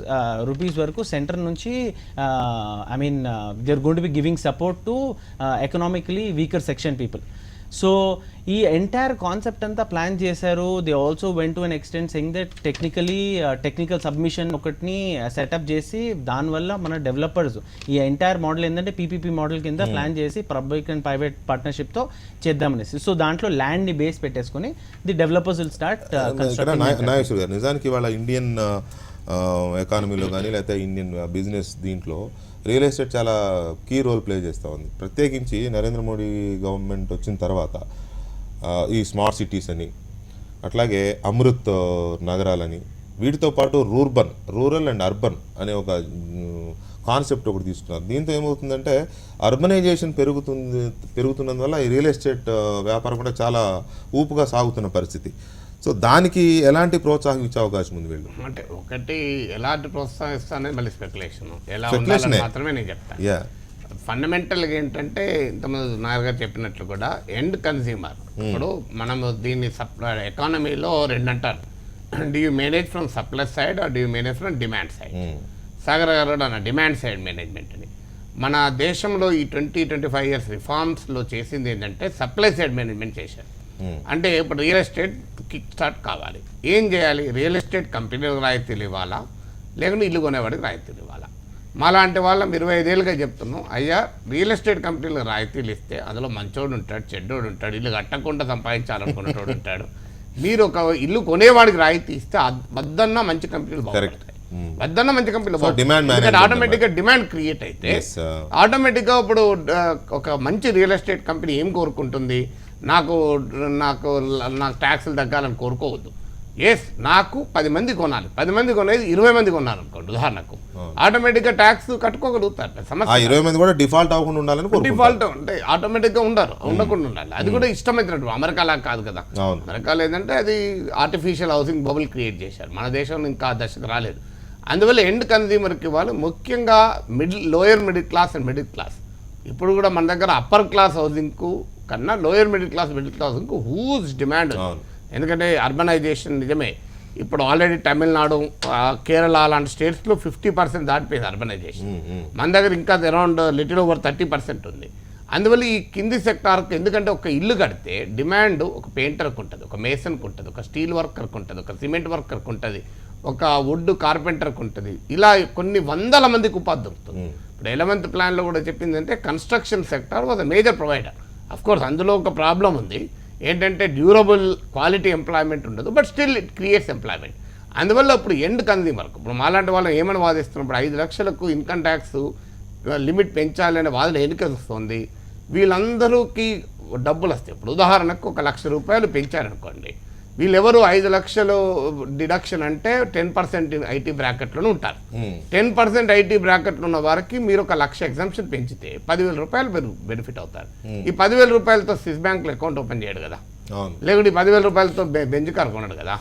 rupees వరకు సెంటర్ నుంచి I mean they are going to be giving support to economically weaker section people. So ఈ entire concept అంతా plan చేశారు. They also went to an extent saying that technical submission ఒకటిని setup చేసి దానివల్ల మన developers ఈ entire model ఏంటంటే PPP model కింద ప్లాన్ చేసి పబ్లిక్ అండ్ ప్రైవేట్ పార్ట్నర్షిప్తో చేద్దామనేసి. సో దాంట్లో ల్యాండ్ని బేస్ పెట్టేసుకొని the developers will start Nageshwar గారు, నిజానికి వాళ్ళ ఇండియన్ ఎకానమీలో కానీ లేకపోతే ఇండియన్ బిజినెస్ దీంట్లో రియల్ ఎస్టేట్ చాలా కీ రోల్ ప్లే చేస్తూ ఉంది. ప్రత్యేకించి నరేంద్ర మోడీ గవర్నమెంట్ వచ్చిన తర్వాత ఈ స్మార్ట్ సిటీస్ అని, అట్లాగే అమృత్ నగరాలని, వీటితో పాటు రూరల్ అండ్ అర్బన్ అనే ఒక కాన్సెప్ట్ ఒకటి తీసుకున్నారు. దీంతో ఏమవుతుందంటే అర్బనైజేషన్ పెరుగుతున్నందువల్ల ఈ రియల్ ఎస్టేట్ వ్యాపారం కూడా చాలా ఊపుగా సాగుతున్న పరిస్థితి. సో దానికి ఎలాంటి ప్రోత్సాహం ఇచ్చే అవకాశం ఉంది వీళ్ళు? అంటే ఒకటి ఎలాంటి ప్రోత్సాహిస్తా అనేది మళ్ళీ స్పెక్యులేషన్ ఎలా ఉండాలని మాత్రమే నేను చెప్తాను. ఫండమెంటల్గా ఏంటంటే ఇంతమంది నాయర్ గారు చెప్పినట్లు కూడా ఎండ్ కన్స్యూమర్. ఇప్పుడు మనము దీన్ని ఎకానమీలో రెండు అంటారు, do you manage from supply side or do you manage from demand side. Sagar గారు అన్న డిమాండ్ సైడ్ మేనేజ్మెంట్ అని. మన దేశంలో ఈ 20-25 years రిఫార్మ్స్లో చేసింది ఏంటంటే సప్లై సైడ్ మేనేజ్మెంట్ చేశారు. అంటే ఇప్పుడు రియల్ ఎస్టేట్ కిక్ స్టార్ట్ కావాలి, ఏం చేయాలి? రియల్ ఎస్టేట్ కంపెనీలకు రాయితీలు ఇవ్వాలా, లేకుంటే ఇల్లు కొనేవాడికి రాయితీలు ఇవ్వాలా? మాలాంటి వాళ్ళం 25 ఏళ్ళుగా చెప్తున్నాం, అయ్యా రియల్ ఎస్టేట్ కంపెనీలకు రాయితీలు ఇస్తే అందులో మంచోడు ఉంటాడు, చెడ్డోడు ఉంటాడు, ఇల్లు కట్టకుండా సంపాదించాలనుకునేటోడు ఉంటాడు. మీరు ఒక ఇల్లు కొనేవాడికి రాయితీ ఇస్తే వద్దన్నా మంచి కంపెనీలు బాగుంటాయి, వద్దన్నా మంచి కంపెనీలు ఆటోమేటిక్గా డిమాండ్ క్రియేట్ అయితే ఆటోమేటిక్గా ఇప్పుడు ఒక మంచి రియల్ ఎస్టేట్ కంపెనీ ఏం కోరుకుంటుంది? నాకు ట్యాక్సులు తగ్గాలని కోరుకోవద్దు. ఎస్, నాకు 10 మంది కొనాలి, 10 మంది కొనేది 20 మంది కొన్నారు అనుకోండి ఉదాహరణకు, ఆటోమేటిక్గా ట్యాక్స్ కట్టుకోగలుగుతారు. సమస్య 20 మంది కూడా డిఫాల్ట్ అవ్వకుండా ఉండాలని, డిఫాల్ట్ అంటే ఆటోమేటిక్గా ఉండకుండా ఉండాలి. అది కూడా ఇష్టమైనట్టు. అమెరికాలా కాదు కదా. అమెరికాలో ఏంటంటే అది ఆర్టిఫిషియల్ హౌసింగ్ బబుల్ క్రియేట్ చేశారు. మన దేశంలో ఇంకా దశకు రాలేదు. అందువల్ల ఎండ్ కన్స్యూమర్కి వాళ్ళు ముఖ్యంగా lower middle class and middle class. ఇప్పుడు కూడా మన దగ్గర అప్పర్ క్లాస్ హౌసింగ్కు కన్నా లోయర్ మిడిల్ క్లాస్కు హ్యూజ్ డిమాండ్ ఉంది. ఎందుకంటే అర్బనైజేషన్ నిజమే. ఇప్పుడు ఆల్రెడీ తమిళనాడు, కేరళ లాంటి స్టేట్స్లో 50% దాటిపోయింది అర్బనైజేషన్. మన దగ్గర ఇంకా అరౌండ్ లిటిల్ ఓవర్ 30% ఉంది. అందువల్ల ఈ కింది సెక్టార్కి, ఎందుకంటే ఒక ఇల్లు కడితే డిమాండ్ ఒక పెయింటర్కి ఉంటుంది, ఒక మేసన్కి ఉంటుంది, ఒక స్టీల్ వర్కర్కి ఉంటుంది, ఒక సిమెంట్ వర్కర్కి ఉంటుంది, ఒక వుడ్ కార్పెంటర్కి ఉంటుంది. ఇలా కొన్ని వందల మందికి ఉపాధి దొరుకుతుంది. ఇప్పుడు 11th ప్లాన్లో కూడా చెప్పింది అంటే construction sector was a major provider. Of course అందులో ఒక ప్రాబ్లం ఉంది ఏంటంటే డ్యూరబుల్ క్వాలిటీ ఎంప్లాయ్మెంట్ ఉండదు, but still it creates employment. అందువల్ల ఇప్పుడు ఎండ్ కన్స్యూమర్కు ఇప్పుడు మాలాంటి వాళ్ళు ఏమని వాదిస్తున్నప్పుడు 5 లక్షలకు ఇన్కమ్ ట్యాక్స్ లిమిట్ పెంచాలనే వాదన ఎందుకు వస్తుంది? వీళ్ళందరికీ డబ్బులు వస్తాయి. ఇప్పుడు ఉదాహరణకు 1 లక్ష రూపాయలు పెంచారనుకోండి, వీళ్ళెవరు 5 లక్షలు డిడక్షన్ అంటే 10% ఐటీ బ్రాకెట్లోనే ఉంటారు. 10% ఐటీ బ్రాకెట్లో ఉన్న వారికి మీరు 1 లక్ష ఎగ్జామ్షన్ పెంచితే 10,000 రూపాయలు బెనిఫిట్ అవుతారు. ఈ 10,000 రూపాయలతో స్విస్ బ్యాంక్లో అకౌంట్ ఓపెన్ చేయడు కదా, లేకుంటే ఈ 10,000 రూపాయలతో బెంచ్ కార్ కొనడు కదా.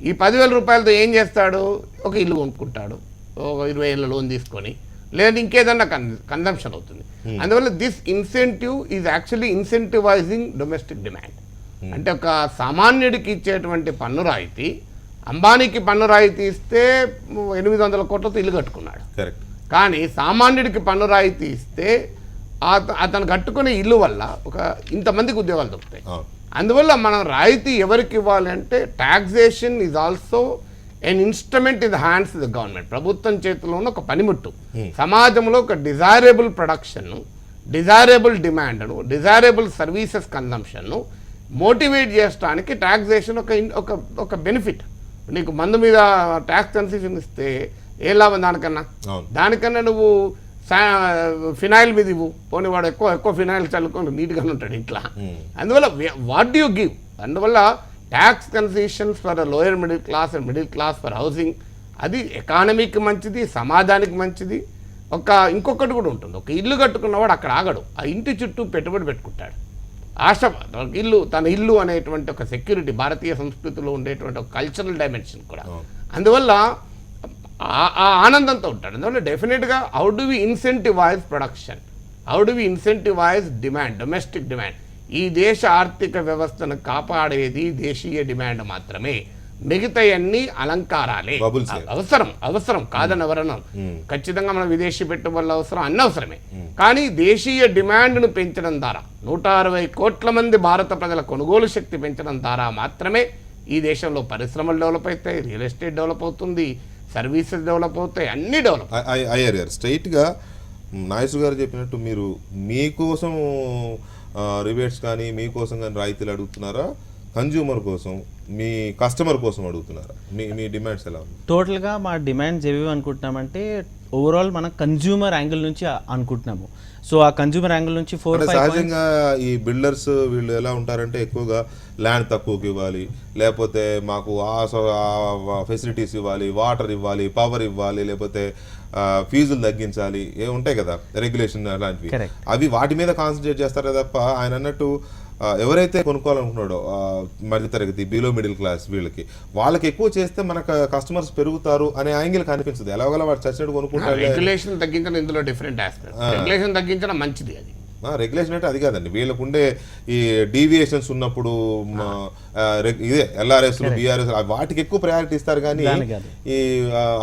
ఈ 10,000 రూపాయలతో ఏం చేస్తాడు? ఒక ఇల్లు కొనుక్కుంటాడు, ఒక 20 ఏళ్ళ లోన్ తీసుకొని, లేదంటే ఇంకేదన్నా కన్జంప్షన్ అవుతుంది. అందువల్ల this incentive is actually incentivising domestic demand. అంటే ఒక సామాన్యుడికి ఇచ్చేటువంటి పన్ను రాయితీ, అంబానీకి పన్ను రాయితీ ఇస్తే 800 కోట్లతో ఇల్లు కట్టుకున్నాడు. కానీ సామాన్యుడికి పన్ను రాయితీ ఇస్తే అతను కట్టుకునే ఇల్లు వల్ల ఒక ఇంతమందికి ఉద్యోగాలు దొరుకుతాయి. అందువల్ల మనం రాయితీ ఎవరికి ఇవ్వాలి అంటే taxation is also an instrument in the hands the government. ప్రభుత్వం చేతిలో ఉన్న ఒక పనిముట్టు. సమాజంలో ఒక డిజైరబుల్ ప్రొడక్షన్, డిజైరబుల్ డిమాండ్ను, డిజైరబుల్ సర్వీసెస్ కన్జంప్షన్ను మోటివేట్ చేయడానికి టాక్సేషన్ ఒక బెనిఫిట్. నీకు మందు మీద ట్యాక్స్ కన్సెషన్ ఇస్తే ఏ లాభం దానికన్నా? అవును. దానికన్నా నువ్వు ఫినాయిల్ మీద ఇవ్వు, పోనీ వాడు ఎక్కువ ఫినాయిల్ చల్లుకొని నీట్గా ఉంటాడు ఇంట్లో. అందువల్ల వాట్ యూ గివ్, అందువల్ల tax concessions for lower middle class and middle class for housing, అది ఎకానమీకి మంచిది, సమాజానికి మంచిది. ఇంకొకటి కూడా ఉంటుంది, ఒక ఇల్లు కట్టుకున్నవాడు అక్కడ ఆగడు, ఆ ఇంటి చుట్టూ పెట్టుబడి పెట్టుకుంటాడు. తన ఇల్లు అనేటువంటి ఒక సెక్యూరిటీ భారతీయ సంస్కృతిలో ఉండేటువంటి ఒక కల్చరల్ డైమెన్షన్ కూడా. అందువల్ల ఆ ఆనందంతో ఉంటాడు. అందువల్ల డెఫినెట్గా how do we incentivise production, how do we incentivise demand, domestic demand. ఈ దేశ ఆర్థిక వ్యవస్థను కాపాడేది దేశీయ డిమాండ్ మాత్రమే, మిగతా అన్ని అలంకారాలే. అవసరం కాదని ఎవరన్నా, ఖచ్చితంగా మన విదేశీ పెట్టుబడుల అవసరం, అన్ని అవసరమే. కానీ దేశీయ డిమాండ్ను పెంచడం ద్వారా 160 కోట్ల మంది భారత ప్రజల కొనుగోలు శక్తి పెంచడం ద్వారా మాత్రమే ఈ దేశంలో పరిశ్రమలు డెవలప్ అవుతాయి, రియల్ ఎస్టేట్ డెవలప్ అవుతుంది, సర్వీసెస్ డెవలప్ అవుతాయి, అన్నీ డెవలప్. అయ్యారు గారు స్ట్రైట్గా నాగేశ్వర గారు చెప్పినట్టు మీరు మీకోసం రిబేట్స్ కానీ మీకోసం కానీ రాయితీలు అడుగుతున్నారా, కన్జ్యూమర్ కోసం మీ కస్టమర్ కోసం అడుగుతున్నారా? మీ డిమాండ్స్ ఎలా ఉంది? టోటల్గా మా డిమాండ్స్ ఏవి అనుకుంటున్నామంటే ఓవరాల్ మన కన్జ్యూమర్ యాంగిల్ నుంచి అనుకుంటున్నాము. సో ఆ కన్జ్యూమర్ యాంగిల్ నుంచి 4-5 సహజంగా ఈ బిల్డర్స్ వీళ్ళు ఎలా ఉంటారంటే ఎక్కువగా ల్యాండ్ తక్కువకి ఇవ్వాలి, లేకపోతే మాకు ఫెసిలిటీస్ ఇవ్వాలి, వాటర్ ఇవ్వాలి, పవర్ ఇవ్వాలి, లేకపోతే ఫీజులు తగ్గించాలి, ఏ ఉంటాయి కదా రెగ్యులేషన్ అలాంటివి, అవి వాటి మీద కాన్సన్ట్రేట్ చేస్తారే తప్ప ఆయన అన్నట్టు ఎవరైతే కొనుక్కోవాలనుకున్నాడో మధ్యతరగతి బిలో మిడిల్ క్లాస్ వాళ్ళకి ఎక్కువ చేస్తే మనకు కస్టమర్స్ పెరుగుతారు అనే యాంగిల్ కనిపించదు. ఎలాగోలా వాడు చచ్చినట్టు కొనుక్కుంటారు. రెగ్యులేషన్ తగ్గించడం ఇందులో డిఫరెంట్ ఆస్పెక్ట్. రెగ్యులేషన్ తగ్గించడం మంచిది. అది రెగ్యులేషన్ అంటే అది కాదండి, వీళ్ళకు ఉండే ఈ డీవియేషన్స్ ఉన్నప్పుడు ఇదే ఎల్ఆర్ఎస్ బీఆర్ఎస్ వాటికి ఎక్కువ ప్రయారిటీ ఇస్తారు, కానీ ఈ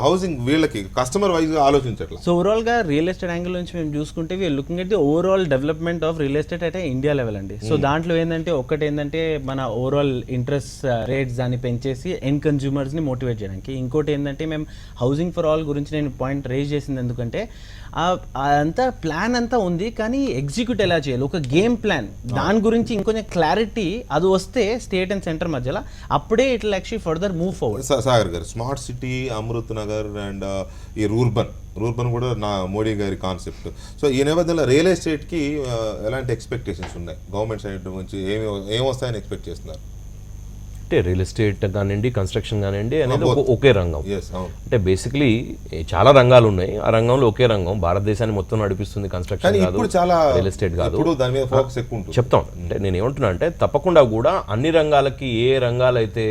హౌసింగ్ వీళ్ళకి కస్టమర్ వైజ్ గా ఆలోచించట్లేదు. సో ఓవరాల్ గా రియల్ ఎస్టేట్ యాంగిల్ నుంచి మేము చూసుకుంటే we're looking at the overall development of real estate అయితే ఇండియా లెవెల్ అండి. సో దాంట్లో ఏంటంటే ఒకటి ఏంటంటే మన ఓవరాల్ ఇంట్రెస్ట్ రేట్స్ దాన్ని పెంచేసి ఎండ్ కన్జ్యూమర్స్ ని మోటివేట్ చేయడానికి, ఇంకోటి ఏంటంటే మేము హౌసింగ్ ఫర్ ఆల్ గురించి నేను పాయింట్ రేజ్ చేసింది ఎందుకంటే అంతా ప్లాన్ అంతా ఉంది, కానీ ఎగ్జిక్యూట్ ఎలా చేయాలి, ఒక గేమ్ ప్లాన్, దాని గురించి ఇంకొంచెం క్లారిటీ అది వస్తే స్టేట్ అండ్ సెంటర్ మధ్యలో, అప్పుడే it will actually further move forward. Sagar garu, smart city, Amrut Nagar and ఈ రూర్బన్ కూడా నా మోడీ గారి కాన్సెప్ట్. సో ఈ నేపథ్యంలో రియల్ ఎస్టేట్కి ఎలాంటి ఎక్స్పెక్టేషన్స్ ఉన్నాయి గవర్నమెంట్ సైడ్ నుంచి, ఏమి వస్తాయని ఎక్స్పెక్ట్ చేస్తున్నారు? అంటే రియల్ ఎస్టేట్ కానివ్వండి, కన్స్ట్రక్షన్ కానివ్వండి అనేది ఒకే రంగం. అంటే బేసిక్లీ చాలా రంగాలు ఉన్నాయి, ఆ రంగంలో ఒకే రంగం భారతదేశాన్ని మొత్తం నడిపిస్తుంది. కన్స్ట్రక్షన్ కాదు, రియల్ ఎస్టేట్ కాదు. చెప్తాం. అంటే నేను ఏమంటున్నా అంటే తప్పకుండా కూడా అన్ని రంగాలకి ఏ రంగాలు అయితే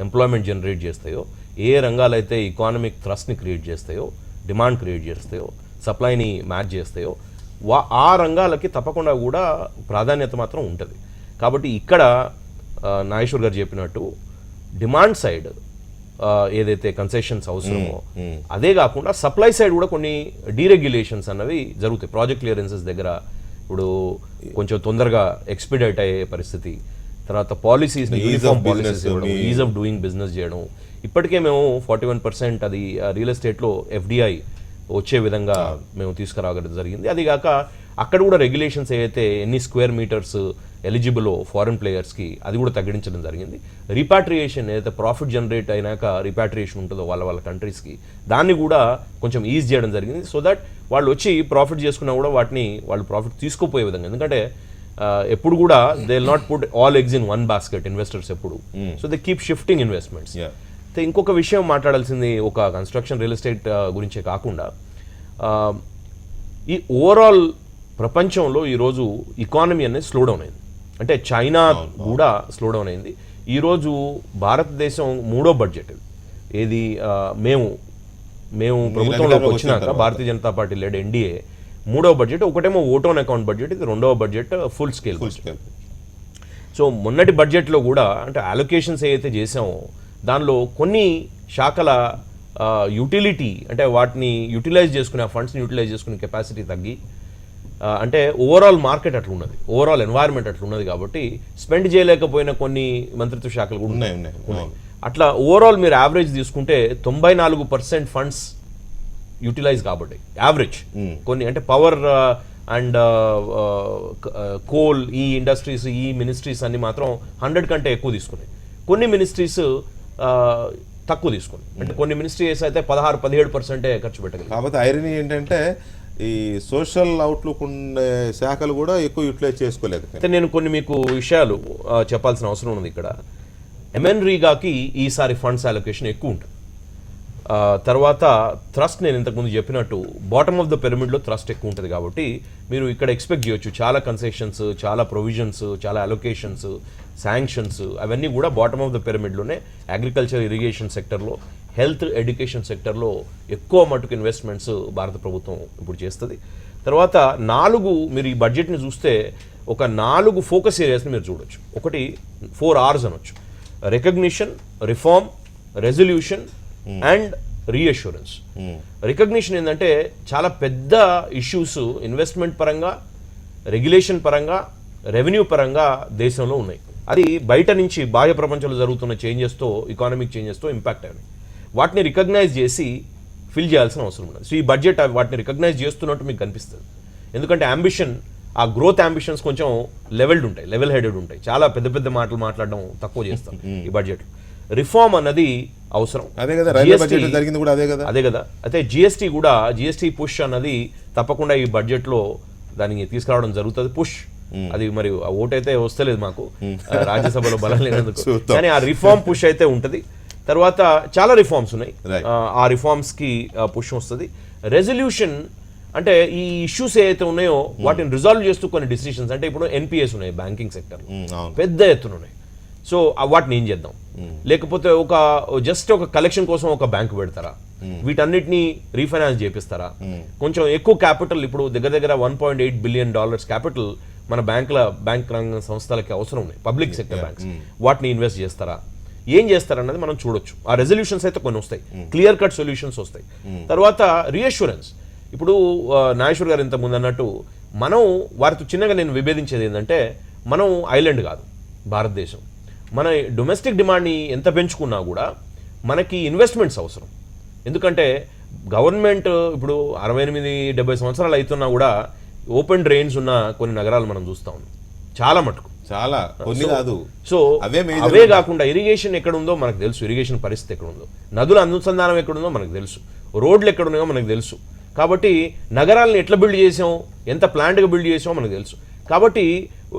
ఎంప్లాయ్మెంట్ జనరేట్ చేస్తాయో, ఏ రంగాలు అయితే ఎకానమిక్ థ్రస్ట్ని క్రియేట్ చేస్తాయో, డిమాండ్ క్రియేట్ చేస్తాయో, సప్లైని మ్యాచ్ చేస్తాయో, ఆ రంగాలకి తప్పకుండా కూడా ప్రాధాన్యత మాత్రం ఉంటుంది. కాబట్టి ఇక్కడ నాగేశ్వర్ గారు చెప్పినట్టు డిమాండ్ సైడ్ ఏదైతే కన్సెషన్స్ అవసరమో అదే కాకుండా సప్లై సైడ్ కూడా కొన్ని డీరెగ్యులేషన్స్ అన్నవి జరుగుతాయి. ప్రాజెక్ట్ క్లియరెన్సెస్ దగ్గర ఇప్పుడు కొంచెం తొందరగా ఎక్స్పీడైట్ అయ్యే పరిస్థితి, తర్వాత పాలసీస్ యూనిఫామ్ పాలసీస్ ఇవ్వడం, ఈజ్ ఆఫ్ డూయింగ్ బిజినెస్ చేయడం. ఇప్పటికే మేము 41% అది రియల్ ఎస్టేట్లో FDI వచ్చే విధంగా మేము తీసుకురావడం జరిగింది. అది కాక అక్కడ కూడా రెగ్యులేషన్స్ ఏవైతే ఎన్ని స్క్వేర్ మీటర్స్ ఎలిజిబుల్ ఫారిన్ ప్లేయర్స్కి అది కూడా తగ్గించడం జరిగింది. రిపాట్రియేషన్ ఏదైతే ప్రాఫిట్ జనరేట్ అయినాక రిపాట్రియేషన్ ఉంటుందో వాళ్ళ కంట్రీస్కి, దాన్ని కూడా కొంచెం ఈజ్ చేయడం జరిగింది. సో దట్ వాళ్ళు వచ్చి ప్రాఫిట్ చేసుకున్నా కూడా వాటిని వాళ్ళు ప్రాఫిట్ తీసుకోపోయే విధంగా, ఎందుకంటే ఎప్పుడు కూడా they will not put all eggs in one basket investors ఎప్పుడు. So they keep shifting investments. అయితే ఇంకొక విషయం మాట్లాడాల్సింది ఒక కన్స్ట్రక్షన్ రియల్ ఎస్టేట్ గురించే కాకుండా ఈ ఓవరాల్ ప్రపంచంలో ఈరోజు ఎకానమీ అనేది స్లో డౌన్ అయింది. అంటే చైనా కూడా స్లో డౌన్ అయింది. ఈరోజు భారతదేశం 3వ బడ్జెట్ ఏది మేము ప్రభుత్వంలోకి వచ్చినాక Bharatiya Janata party lead NDA 3వ బడ్జెట్, ఒకటేమో ఓట్ ఆన్ అకౌంట్ బడ్జెట్, ఇది 2వ బడ్జెట్ ఫుల్ స్కేల్. సో మొన్నటి బడ్జెట్లో కూడా అంటే అలొకేషన్స్ ఏవైతే చేసామో దానిలో కొన్ని శాఖల యూటిలిటీ అంటే వాటిని యూటిలైజ్ చేసుకునే ఆ ఫండ్స్ని యూటిలైజ్ చేసుకునే కెపాసిటీ తగ్గి, అంటే ఓవరాల్ మార్కెట్ అట్లా ఉన్నది, ఓవరాల్ ఎన్వైర్న్మెంట్ అట్లా ఉన్నది, కాబట్టి స్పెండ్ చేయలేకపోయిన కొన్ని మంత్రిత్వ శాఖలు కూడా ఉన్నాయి. అట్లా ఓవరాల్ మీరు యావరేజ్ తీసుకుంటే 94% ఫండ్స్ యూటిలైజ్ కాబట్టి యావరేజ్. కొన్ని అంటే పవర్ అండ్ కోల్, ఈ ఇండస్ట్రీస్, ఈ మినిస్ట్రీస్ అన్ని మాత్రం 100 కంటే ఎక్కువ తీసుకున్నాయి. కొన్ని మినిస్ట్రీస్ తక్కువ తీసుకున్నాయి. అంటే కొన్ని మినిస్ట్రీస్ అయితే 16-17% ఖర్చు పెట్టగలిగాయి. కాకపోతే ఐరనీ ఏంటంటే ఈ సోషల్ అవుట్లుక్ ఉండే శాఖలు కూడా ఎక్కువ యూటిలైజ్ చేసుకోలేదు. అయితే నేను కొన్ని మీకు విషయాలు చెప్పాల్సిన అవసరం ఉంది ఇక్కడ. MNREGAకి ఈసారి ఫండ్స్ అలొకేషన్ ఎక్కువ ఉంటుంది. తర్వాత థ్రస్ట్, నేను ఇంతకుముందు చెప్పినట్టు బాటమ్ ఆఫ్ ద పిరమిడ్లో థ్రస్ట్ ఎక్కువ ఉంటుంది కాబట్టి మీరు ఇక్కడ ఎక్స్పెక్ట్ చేయొచ్చు చాలా కన్సెషన్స్, చాలా ప్రొవిజన్స్, చాలా అలొకేషన్స్, శాంక్షన్స్ అవన్నీ కూడా బాటమ్ ఆఫ్ ద పిరమిడ్లోనే అగ్రికల్చర్, ఇరిగేషన్ సెక్టర్లో, హెల్త్, ఎడ్యుకేషన్ సెక్టర్లో ఎక్కువ మటుకు ఇన్వెస్ట్మెంట్స్ భారత ప్రభుత్వం ఇప్పుడు చేస్తుంది. తర్వాత 4 మీరు ఈ బడ్జెట్ని చూస్తే ఒక 4 ఫోకస్ ఏరియాస్ని మీరు చూడొచ్చు. ఒకటి 4 R's అనొచ్చు: recognition, reform, resolution and reassurance. Recognition ఏంటంటే చాలా పెద్ద ఇష్యూస్ ఇన్వెస్ట్మెంట్ పరంగా, రెగ్యులేషన్ పరంగా, రెవెన్యూ పరంగా దేశంలో ఉన్నాయి. అది బయట నుంచి బాహ్య ప్రపంచంలో జరుగుతున్న చేంజెస్తో, ఎకానమిక్ చేంజెస్తో ఇంపాక్ట్ అయినాయి. వాటిని రికగ్నైజ్ చేసి ఫిల్ చేయాల్సిన అవసరం ఉన్నది. సో ఈ బడ్జెట్ వాటిని రికగ్నైజ్ చేస్తున్నట్టు మీకు కనిపిస్తుంది. ఎందుకంటే అంబిషన్, ఆ గ్రోత్ అంబిషన్స్ కొంచెం లెవెల్డ్ ఉంటాయి, లెవెల్ హెడెడ్ ఉంటాయి. చాలా పెద్ద పెద్ద మాటలు మాట్లాడడం తక్కువ చేస్తాం ఈ బడ్జెట్. రిఫార్మ్ అన్నది అవసరం. అదే కదా రైల్వే బడ్జెట్ జరిగింది కూడా అదే కదా. అదే కదా. అయితే జిఎస్టీ కూడా, జిఎస్టీ పుష్ అన్నది తప్పకుండా ఈ బడ్జెట్లో దానికి తీసుకురావడం జరుగుతుంది. పుష్ అది మరి ఓటు అయితే వస్తలేదు మాకు రాజ్యసభలో బలం లేనందుకు, కానీ ఆ రిఫార్మ్ పుష్ అయితే ఉంటుంది. తర్వాత చాలా రిఫార్మ్స్ ఉన్నాయి, ఆ రిఫార్మ్స్కి పుష్ వస్తుంది. రెజల్యూషన్ అంటే ఈ ఇష్యూస్ ఏవైతే ఉన్నాయో వాటిని రిజాల్వ్ చేస్తూ కొన్ని డిసిషన్స్, అంటే ఇప్పుడు ఎన్పిఎస్ ఉన్నాయి బ్యాంకింగ్ సెక్టర్, పెద్ద ఎత్తున ఉన్నాయి. సో వాటిని ఏం చేద్దాం, లేకపోతే జస్ట్ ఒక కలెక్షన్ కోసం ఒక బ్యాంకు పెడతారా, వీటన్నిటిని రీఫైనాన్స్ చేపిస్తారా, కొంచెం ఎక్కువ క్యాపిటల్, ఇప్పుడు దగ్గర దగ్గర $1.8 బిలియన్ క్యాపిటల్ మన బ్యాంక్ రంగ సంస్థలకి అవసరం ఉన్నాయి, పబ్లిక్ సెక్టర్ బ్యాంక్స్, వాటిని ఇన్వెస్ట్ చేస్తారా, ఏం చేస్తారన్నది మనం చూడొచ్చు. ఆ రెజల్యూషన్స్ అయితే కొన్ని వస్తాయి, క్లియర్ కట్ సొల్యూషన్స్ వస్తాయి. తర్వాత రీఅష్యూరెన్స్, ఇప్పుడు నాగేశ్వర్ గారు ఇంతకుముందు అన్నట్టు మనం వారితో చిన్నగా నేను విభేదించేది ఏంటంటే, మనం ఐలాండ్ కాదు భారతదేశం. మన డొమెస్టిక్ డిమాండ్ని ఎంత పెంచుకున్నా కూడా మనకి ఇన్వెస్ట్మెంట్స్ అవసరం. ఎందుకంటే గవర్నమెంట్ ఇప్పుడు 68-70 సంవత్సరాలు అవుతున్నా కూడా ఓపెన్ డ్రైన్స్ ఉన్న కొన్ని నగరాలు మనం చూస్తా ఉన్నాం, చాలా మటుకు, చాలా కొన్ని కాదు. సో అవే కాకుండా ఇరిగేషన్ ఎక్కడ ఉందో మనకు తెలుసు, ఇరిగేషన్ పరిస్థితి ఎక్కడ ఉందో, నదుల అనుసంధానం ఎక్కడుందో మనకు తెలుసు, రోడ్లు ఎక్కడ ఉన్నాయో మనకు తెలుసు. కాబట్టి నగరాలను ఎట్లా బిల్డ్ చేసాం, ఎంత ప్లాంట్గా బిల్డ్ చేసామో మనకు తెలుసు. కాబట్టి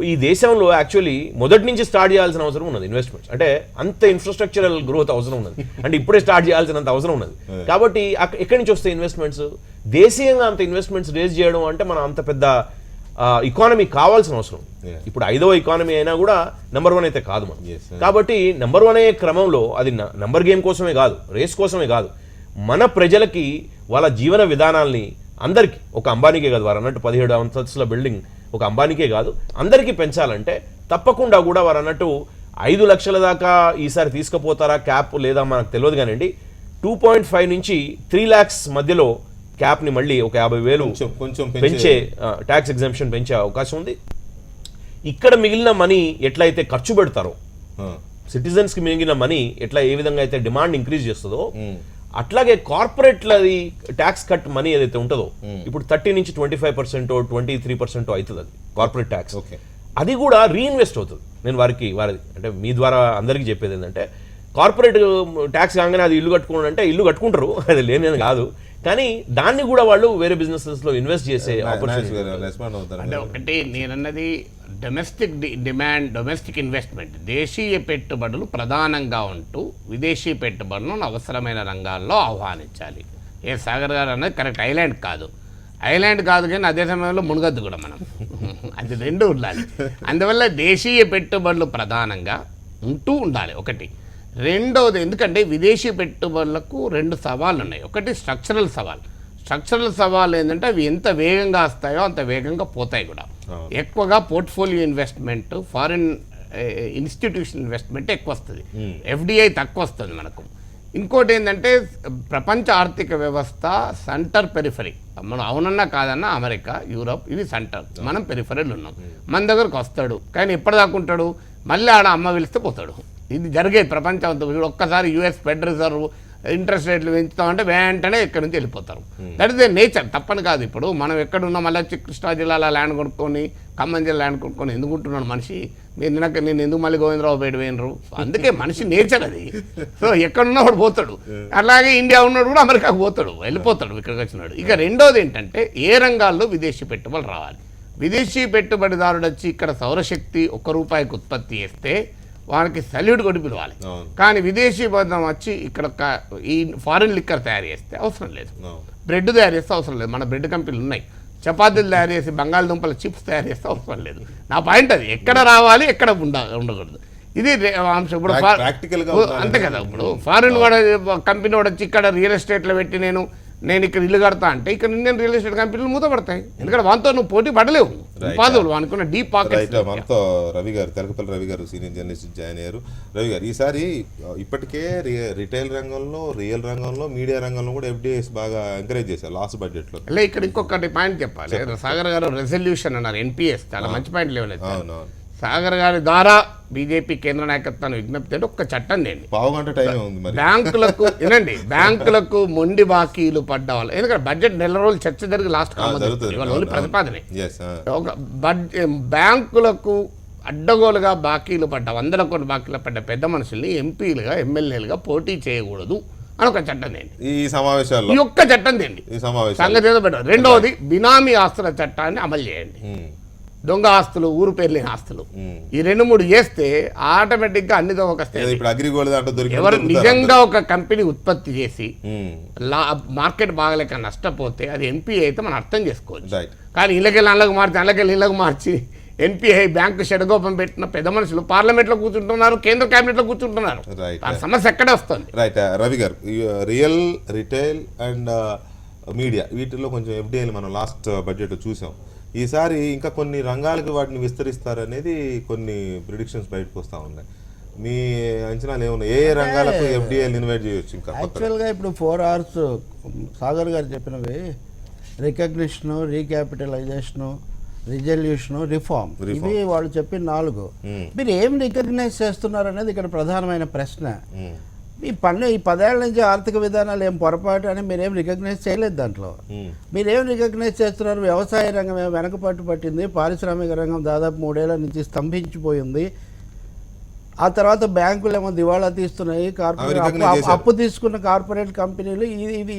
ఈ దేశంలో యాక్చువల్లీ మొదటి నుంచి స్టార్ట్ చేయాల్సిన అవసరం ఉన్నది ఇన్వెస్ట్మెంట్స్. అంటే అంత ఇన్ఫ్రాస్ట్రక్చరల్ గ్రోత్ అవసరం ఉన్నది, అంటే ఇప్పుడే స్టార్ట్ చేయాల్సినంత అవసరం ఉన్నది. కాబట్టి ఎక్కడి నుంచి వస్తాయి ఇన్వెస్ట్మెంట్స్? దేశీయంగా అంత ఇన్వెస్ట్మెంట్స్ రేజ్ చేయడం అంటే మనం అంత పెద్ద ఎకానమీ కావాల్సిన అవసరం. ఇప్పుడు 5వ ఎకానమీ అయినా కూడా నెంబర్ 1 అయితే కాదు మనం. కాబట్టి నెంబర్ 1 అయ్యే క్రమంలో అది నెంబర్ గేమ్ కోసమే కాదు, రేస్ కోసమే కాదు, మన ప్రజలకి వాళ్ళ జీవన విధానాల్ని అందరికీ, ఒక అంబానీకే కాదు, వారు అన్నట్టు 17 అంతస్తుల బిల్డింగ్ ఒక అంబానీకే కాదు అందరికీ పెంచాలంటే తప్పకుండా కూడా వారు అన్నట్టు 5 లక్షల దాకా ఈసారి తీసుకుపోతారా క్యాప్ లేదా మనకు తెలియదు కానివ్వండి. 2.5 నుంచి 3 lakhs మధ్యలో క్యాప్ని మళ్ళీ ఒక 50,000 కొంచెం పెంచే ట్యాక్స్ ఎగ్జామ్షన్ పెంచే అవకాశం ఉంది. ఇక్కడ మిగిలిన మనీ ఎట్లయితే ఖర్చు పెడతారో, సిటిజన్స్కి మిగిలిన మనీ ఎట్లా ఏ విధంగా అయితే డిమాండ్ ఇంక్రీజ్ చేస్తుందో, అట్లాగే కార్పొరేట్లది ట్యాక్స్ కట్ మనీ ఏదైతే ఉంటుందో, ఇప్పుడు 30 నుంచి 25%, 23% అవుతుంది అది కార్పొరేట్ ట్యాక్స్, అది కూడా రీఇన్వెస్ట్ అవుతుంది. నేను వారిది అంటే మీ ద్వారా అందరికీ చెప్పేది ఏంటంటే, కార్పొరేట్ ట్యాక్స్ కాగానే అది ఇల్లు కట్టుకోవాలంటే ఇల్లు కట్టుకుంటారు, అది లేనిది కాదు, కానీ దాన్ని కూడా వాళ్ళు వేరే బిజినెసెస్ లో ఇన్వెస్ట్ చేసే ఆపర్చునిటీ. అంటే ఒకటి నేనన్నది డొమెస్టిక్ డిమాండ్, డొమెస్టిక్ ఇన్వెస్ట్మెంట్, దేశీయ పెట్టుబడులు ప్రధానంగా ఉంటూ విదేశీ పెట్టుబడులను అవసరమైన రంగాల్లో ఆహ్వానించాలి. సాగర్ గారు అన్నది కరెక్ట్, ఐలాండ్ కాదు కానీ అదే సమయంలో మునగద్దు కూడా మనం, అది రెండు ఉండాలి. అందువల్ల దేశీయ పెట్టుబడులు ప్రధానంగా ఉంటూ ఉండాలి ఒకటి. రెండవది, ఎందుకంటే విదేశీ పెట్టుబడులకు 2 సవాళ్ళు ఉన్నాయి. ఒకటి స్ట్రక్చరల్ సవాల్ ఏంటంటే అవి ఎంత వేగంగా వస్తాయో అంత వేగంగా పోతాయి కూడా. ఎక్కువగా portfolio investment, foreign institution investment ఎక్కువ వస్తుంది, FDI తక్కువ వస్తుంది మనకు. ఇంకోటి ఏంటంటే ప్రపంచ ఆర్థిక వ్యవస్థ సెంటర్ పెరిఫరీ, మనం అవునన్నా కాదన్నా అమెరికా, యూరోప్ ఇవి సెంటర్, మనం పెరిఫరీలు ఉన్నాం. మన దగ్గరకు వస్తాడు కానీ ఎప్పటిదాకా ఉంటాడు, మళ్ళీ ఆడ అమ్మ పిలిస్తే పోతాడు. ఇది జరిగేది ప్రపంచం. ఒక్కసారి US ఫెడ్ రిజర్వ్ ఇంట్రెస్ట్ రేట్లు పెంచుతామంటే వెంటనే ఇక్కడ నుంచి వెళ్ళిపోతారు. దట్ ఇస్ ద నేచర్, తప్పని కాదు. ఇప్పుడు మనం ఎక్కడున్నా మళ్ళీ కృష్ణా జిల్లాలో ల్యాండ్ కొనుక్కొని ఖమ్మం జిల్లా ల్యాండ్ కొనుక్కొని ఎందుకు ఉంటున్నాను మనిషి, నేను ఎందుకు మళ్ళీ గోవిందరావు బయట పోయినరు, అందుకే మనిషి నేచర్ అది. సో ఎక్కడున్నా వాడు పోతాడు, అలాగే ఇండియా ఉన్నాడు కూడా అమెరికాకు పోతాడు, వెళ్ళిపోతాడు ఇక్కడికి వచ్చినాడు. ఇక రెండోది ఏంటంటే ఏ రంగాల్లో విదేశీ పెట్టుబడులు రావాలి. విదేశీ పెట్టుబడిదారుడు వచ్చి ఇక్కడ సౌరశక్తి ₹1 ఉత్పత్తి చేస్తే వానికి సల్యూట్ కొట్టి పిలవాలి. కానీ విదేశీ బంధం వచ్చి ఇక్కడ ఈ ఫారిన్ లిక్కర్ తయారు చేస్తే అవసరం లేదు, బ్రెడ్ తయారు చేస్తే అవసరం లేదు. మన బ్రెడ్ కంపెనీలు ఉన్నాయి, చపాతీలు తయారు చేసి బంగాళదుంపల చిప్స్ తయారు చేస్తే అవసరం లేదు. నా పాయింట్ అది, ఎక్కడ రావాలి ఎక్కడ ఉండకూడదు. ఇది అంశం. ఇప్పుడు అంతే కదా, ఇప్పుడు ఫారిన్ వాడు కంపెనీ వాడు వచ్చి ఇక్కడ రియల్ ఎస్టేట్లో పెట్టి నేను ఇక్కడ ఇల్లు కడతా అంటే ఇక్కడ ఇండియన్ రియల్ ఎస్టేట్ కంపెనీలు మూతపడతాయి. ఎందుకంటే వాటితో నువ్వు పోటీ పడలేవు, ఉపాధులు అనుకున్న డీప్ పాకెట్. మనతో రవి గారు, తెలకపల్లి రవి గారు సీనియర్ జర్నలిస్ట్ జాయిన్ అయ్యారు. రవి గారు, ఈసారి ఇప్పటికే రిటైల్ రంగంలో, రియల్ రంగంలో, మీడియా రంగంలో కూడా ఎఫ్డిఐస్ బాగా ఎంకరేజ్ చేశారు లాస్ట్ బడ్జెట్లో. అలా ఇక్కడ ఇంకొకటి పాయింట్ చెప్పాలి. సాగర్ గారు రెజల్యూషన్ అన్నారు, ఎన్పిఎస్ చాలా మంచి పాయింట్ లేవలేదు. సాగర్ గారి ద్వారా బీజేపీ కేంద్ర నాయకత్వాన్ని విజ్ఞప్తి అంటే ఒక్క చట్టం తేండి, బ్యాంకులకు వినండి, బ్యాంకులకు మొండి బాకీలు పడ్డ వాళ్ళు, ఎందుకంటే బడ్జెట్ నెల రోజులు చర్చ జరిగి లాస్ట్ ఓన్లీ ప్రతిపాదనే. ఒక బ్యాంకులకు అడ్డగోలుగా బాకీలు పడ్డ 100 కోట్ల బాకీలు పడ్డ పెద్ద మనుషుల్ని ఎంపీలుగా ఎమ్మెల్యేలుగా పోటీ చేయకూడదు అని ఒక చట్టం తేండి. ఈ సమావేశాల్లో ఈ ఒక్క చట్టం తేండి, సంగతి ఏదో పెట్టారు. రెండవది బినామీ ఆస్తుల చట్టాన్ని అమలు చేయండి. దొంగ ఆస్తులు, ఊరు పేరు లేని ఆస్తులు, ఈ 2-3 చేస్తే ఆటోమేటిక్గా అన్ని దొంగకొస్తాయి. ఎవరు నిజంగా ఒక కంపెనీ ఉత్పత్తి చేసి మార్కెట్ బాగలేక నష్టపోతే అది ఎన్పిఐ అయితే మనం అర్థం చేసుకోవచ్చు. కానీ ఇళ్ళకెళ్ళి అళ్ళకు మార్చి, అళ్ళకెళ్ళి ఇళ్ళకు మార్చి ఎన్పిఐ బ్యాంకు షెడగోపం పెట్టిన పెద్ద మనుషులు పార్లమెంట్లో కూర్చుంటున్నారు, కేంద్ర కేబినెట్లో కూర్చుంటున్నారు. ఆ సమస్య ఎక్కడే వస్తుంది. రైట్ రవి గారు, రియల్, రిటైల్ అండ్ మీడియా వీటిల్లో కొంచెం ఎఫ్డిఐలు మనం లాస్ట్ బడ్జెట్ చూసాం. ఈసారి ఇంకా కొన్ని రంగాలకు వాటిని విస్తరిస్తారనేది కొన్ని ప్రిడిక్షన్స్ బయటకు వస్తూ ఉన్నాయి. మీ అంచనాలు ఏమున్నాయి? ఏ రంగాలకు ఎఫ్డిఐలు ఇన్వైట్ చేయొచ్చు? ఇంకా యాక్చువల్గా ఇప్పుడు 4 hours సాగర్ గారు చెప్పినవి రికగ్నిషను, రీక్యాపిటలైజేషను, రిజల్యూషను, రిఫార్మ్, ఇవి వాళ్ళు చెప్పిన 4. మీరు ఏం రికగ్నైజ్ చేస్తున్నారు అనేది ఇక్కడ ప్రధానమైన ప్రశ్న. ఈ 10 ఏళ్ల నుంచి ఆర్థిక విధానాలు ఏం పొరపాటు అని మీరేం రికగ్నైజ్ చేయలేదు. దాంట్లో మీరేం రికగ్నైజ్ చేస్తున్నారు? వ్యవసాయ రంగం ఏమో వెనకపట్టు పట్టింది, పారిశ్రామిక రంగం దాదాపు 3 ఏళ్ల నుంచి స్తంభించిపోయింది. ఆ తర్వాత బ్యాంకులు ఏమో దివాళా తీస్తున్నాయి, కార్పొరేట్ అప్పు తీసుకున్న కార్పొరేట్ కంపెనీలు,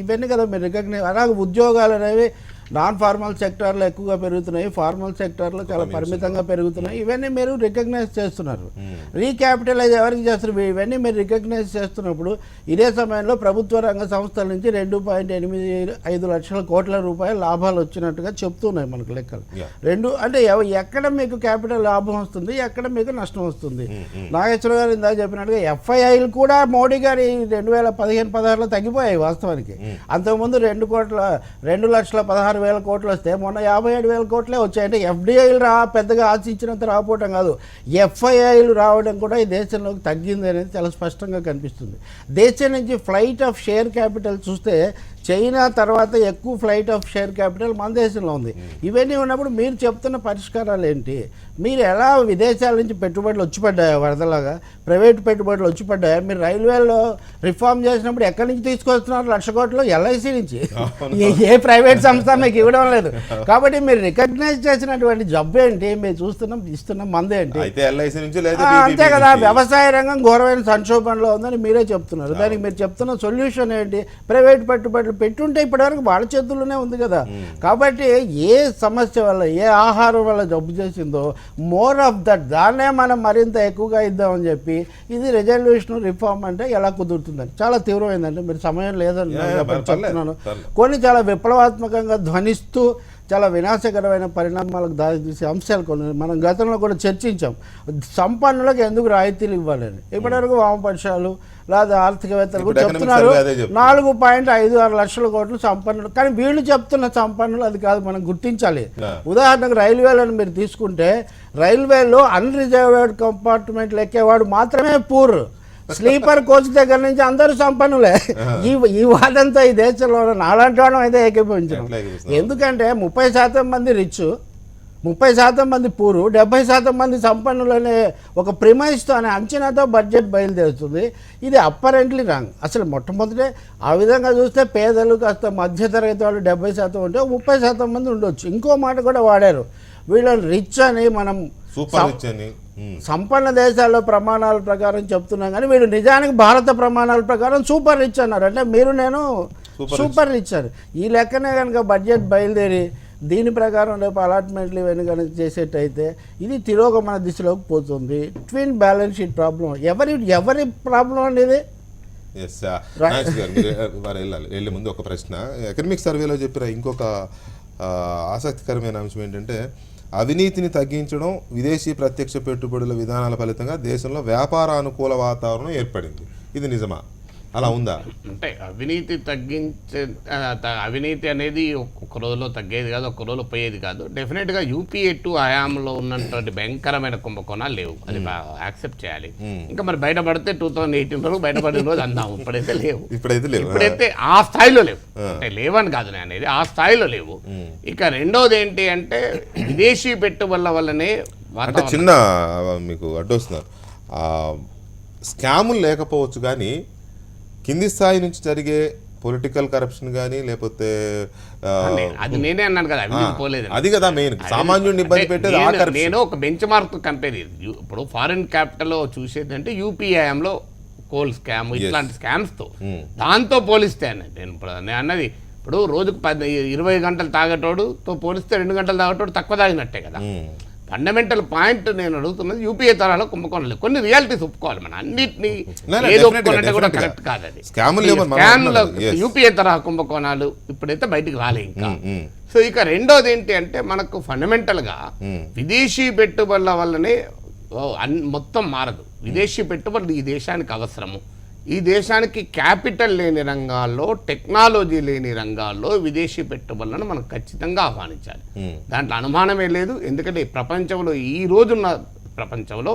ఇవన్నీ కదా మీరు రికగ్నైజ్. అలాగే ఉద్యోగాలు అనేవి నాన్ ఫార్మల్ సెక్టార్లో ఎక్కువగా పెరుగుతున్నాయి, ఫార్మల్ సెక్టార్లో చాలా పరిమితంగా పెరుగుతున్నాయి. ఇవన్నీ మీరు రికగ్నైజ్ చేస్తున్నారు. రీక్యాపిటలైజ్ ఎవరికి చేస్తారు? ఇవన్నీ మీరు రికగ్నైజ్ చేస్తున్నప్పుడు ఇదే సమయంలో ప్రభుత్వ రంగ సంస్థల నుంచి 2.85 లక్షల కోట్ల రూపాయల లాభాలు వచ్చినట్టుగా చెప్తున్నాయి మనకు లెక్కలు. అంటే ఎక్కడ మీకు క్యాపిటల్ లాభం వస్తుంది, ఎక్కడ మీకు నష్టం వస్తుంది? నాగేశ్వర గారు ఇందాక చెప్పినట్టుగా ఎఫ్ఐఐలు కూడా మోడీ గారి 2015-16లో తగ్గిపోయాయి వాస్తవానికి. అంతకుముందు 2,16,16,000 కోట్లు వస్తే మొన్న 57,000 కోట్లే వచ్చాయంటే ఎఫ్డిఐలు పెద్దగా ఆశించినంత రాకపోవడం కాదు, ఎఫ్ఐఐలు రావడం కూడా ఈ దేశంలోకి తగ్గింది అనేది చాలా స్పష్టంగా కనిపిస్తుంది. దేశం నుంచి ఫ్లైట్ ఆఫ్ షేర్ క్యాపిటల్ చూస్తే చైనా తర్వాత ఎక్కువ ఫ్లైట్ ఆఫ్ షేర్ క్యాపిటల్ మన దేశంలో ఉంది. ఇవన్నీ ఉన్నప్పుడు మీరు చెప్తున్న పరిష్కారాలు ఏంటి? మీరు ఎలా విదేశాల నుంచి పెట్టుబడులు వచ్చిపడ్డాయా వరదలాగా? ప్రైవేట్ పెట్టుబడులు వచ్చిపడ్డాయా? మీరు రైల్వేలో రిఫార్మ్ చేసినప్పుడు ఎక్కడి నుంచి తీసుకొస్తున్నారు? 1,00,000 కోట్లు ఎల్ఐసి నుంచి. ఏ ప్రైవేట్ సంస్థ మీకు ఇవ్వడం లేదు. కాబట్టి మీరు రికగ్నైజ్ చేసినటువంటి జబ్బు ఏంటి? మీరు ఇస్తున్న మంది ఏంటి? అంతే కదా. వ్యవసాయ రంగం ఘోరమైన సంక్షోభంలో ఉందని మీరే చెప్తున్నారు. దానికి మీరు చెప్తున్న సొల్యూషన్ ఏంటి? ప్రైవేట్ పెట్టుబడులు పెట్టుంటే ఇప్పటివరకు వాళ్ళ చేతుల్లోనే ఉంది కదా. కాబట్టి ఏ సమస్య వల్ల, ఏ ఆహారం వల్ల జబ్బు చేసిందో మోర్ ఆఫ్ దట్, దాన్నే మనం మరింత ఎక్కువగా ఇద్దామని చెప్పి ఇది రెజల్యూషన్ రిఫార్మ్ అంటే ఎలా కుదురుతుందని చాలా తీవ్రమైందంటే మీరు సమయం లేదని చెప్తున్నాను. కొన్ని చాలా విప్లవాత్మకంగా ధ్వనిస్తూ చాలా వినాశకరమైన పరిణామాలకు దారితీసే అంశాలు కొన్ని మనం గతంలో కూడా చర్చించాం. సంపన్నులకు ఎందుకు రాయితీలు ఇవ్వాలని ఇప్పటివరకు వామపక్షాలు లేదా ఆర్థికవేత్తలు కూడా చెప్తున్నారు 4.56 లక్షల కోట్లు సంపన్నులు. కానీ వీళ్ళు చెప్తున్న సంపన్నులు అది కాదు, మనం గుర్తించాలి. ఉదాహరణకు రైల్వేలను మీరు తీసుకుంటే రైల్వేలో అన్రిజర్వ్డ్ కంపార్ట్మెంట్లు ఎక్కేవాడు మాత్రమే పూర్, స్లీపర్ కోచ్ దగ్గర నుంచి అందరూ సంపన్నులే. ఈ వాదంతో ఈ దేశంలో నాలాంటి వాళ్ళం అయితే ఏకీభవించడం. ఎందుకంటే 30% మంది రిచ్, 30% మంది పూరు, 70% మంది సంపన్నులనే ఒక ప్రిమైస్తో అనే అంచనాతో బడ్జెట్ బయలుదేరుతుంది. ఇది అప్పరెంట్లీ రాంగ్. అసలు మొట్టమొదటే ఆ విధంగా చూస్తే పేదలు కాస్త మధ్యతరగతి వాళ్ళు 70% ఉంటే 30% మంది ఉండొచ్చు. ఇంకో మాట కూడా వాడారు, వీళ్ళని రిచ్ అని మనం సూపర్ రిచ్ అని. సంపన్న దేశాల్లో ప్రమాణాల ప్రకారం చెప్తున్నాం, కానీ వీళ్ళు నిజానికి భారత ప్రమాణాల ప్రకారం సూపర్ రిచ్ అన్నారు. అంటే మీరు నేను సూపర్ రిచ్ అని ఈ లెక్కనే కనుక బడ్జెట్ బయలుదేరి దీని ప్రకారం రేపు అలాట్మెంట్లు ఇవన్నీ కనుక చేసేటైతే ఇది తిరోగమన దిశలోకి పోతుంది. Twin balance sheet problem. ఎవరి ప్రాబ్లం అండి ఇది? ఎస్ నాగేష్ గారు, మీరు వారు వెళ్ళే ముందు ఒక ప్రశ్న. ఎకనమిక్ సర్వేలో చెప్పిన ఇంకొక ఆసక్తికరమైన అంశం ఏంటంటే, అవినీతిని తగ్గించడం, విదేశీ ప్రత్యక్ష పెట్టుబడుల విధానాల ఫలితంగా దేశంలో వ్యాపార అనుకూల వాతావరణం ఏర్పడింది. ఇది నిజమా? అలా ఉందా? అంటే అవినీతి అవినీతి అనేది ఒక్క రోజులో తగ్గేది కాదు, ఒక్క రోజులో పోయేది కాదు. డెఫినెట్గా యూపీఏ 2 హయాంలో ఉన్నటువంటి భయంకరమైన కుంభకోణాలు లేవు, అది యాక్సెప్ట్ చేయాలి. ఇంకా మరి బయటపడితే 2018 వరకు బయటపడిన రోజు అందాము. ఇప్పుడైతే లేవు, ఇప్పుడైతే ఆ స్థాయిలో లేవు. అంటే లేవని కాదు నేను అనేది, ఆ స్థాయిలో లేవు. ఇక రెండోది ఏంటి అంటే, విదేశీ పెట్టుబడుల వల్లనే అంటే చిన్న మీకు అడ్డొస్తున్నారు, స్కాములు లేకపోవచ్చు కానీ కింది స్థాయి నుంచి జరిగే పొలిటికల్ కరప్షన్ కానీ లేకపోతే అది నేనే అన్నాను కదా, అవినీతి పోలేదు. అది కదా మెయిన్, సామాన్యుడిని ఇబ్బంది పెట్టేది. నేను ఒక బెంచ్ మార్క్ కంపేర్, ఇప్పుడు ఫారిన్ క్యాపిటల్ చూసేది అంటే యూపీఐఎంలో కోల్ స్కామ్ ఇట్లాంటి స్కామ్స్తో దాంతో పోలిస్తే నేను అన్నది, ఇప్పుడు రోజుకు 20 గంటలు తాగేటోడుతో పోలిస్తే 2 గంటలు తాగేటోడు తక్కువ తాగినట్టే కదా. ఫండమెంటల్ పాయింట్ నేను అడుగుతున్నది, యూపీఏ తరాలో కుంభకోణాలు కొన్ని రియాలిటీస్ ఒప్పుకోవాలి. మన అన్నింటినీ ఏదో ఒప్పుకోవాలంటే కూడా కరెక్ట్ కాదు. అది స్కామ్లో యూపీఏ తరహా కుంభకోణాలు ఇప్పుడైతే బయటికి రాలే ఇంకా. సో ఇక రెండోది ఏంటి అంటే, మనకు ఫండమెంటల్గా విదేశీ పెట్టుబడుల వల్లనే మొత్తం మారదు. విదేశీ పెట్టుబడులు ఈ దేశానికి అవసరము. ఈ దేశానికి క్యాపిటల్ లేని రంగాల్లో, టెక్నాలజీ లేని రంగాల్లో విదేశీ పెట్టుబడులను మనం ఖచ్చితంగా ఆహ్వానించాలి. దాంట్లో అనుమానమే లేదు. ఎందుకంటే ప్రపంచంలో, ఈ రోజున్న ప్రపంచంలో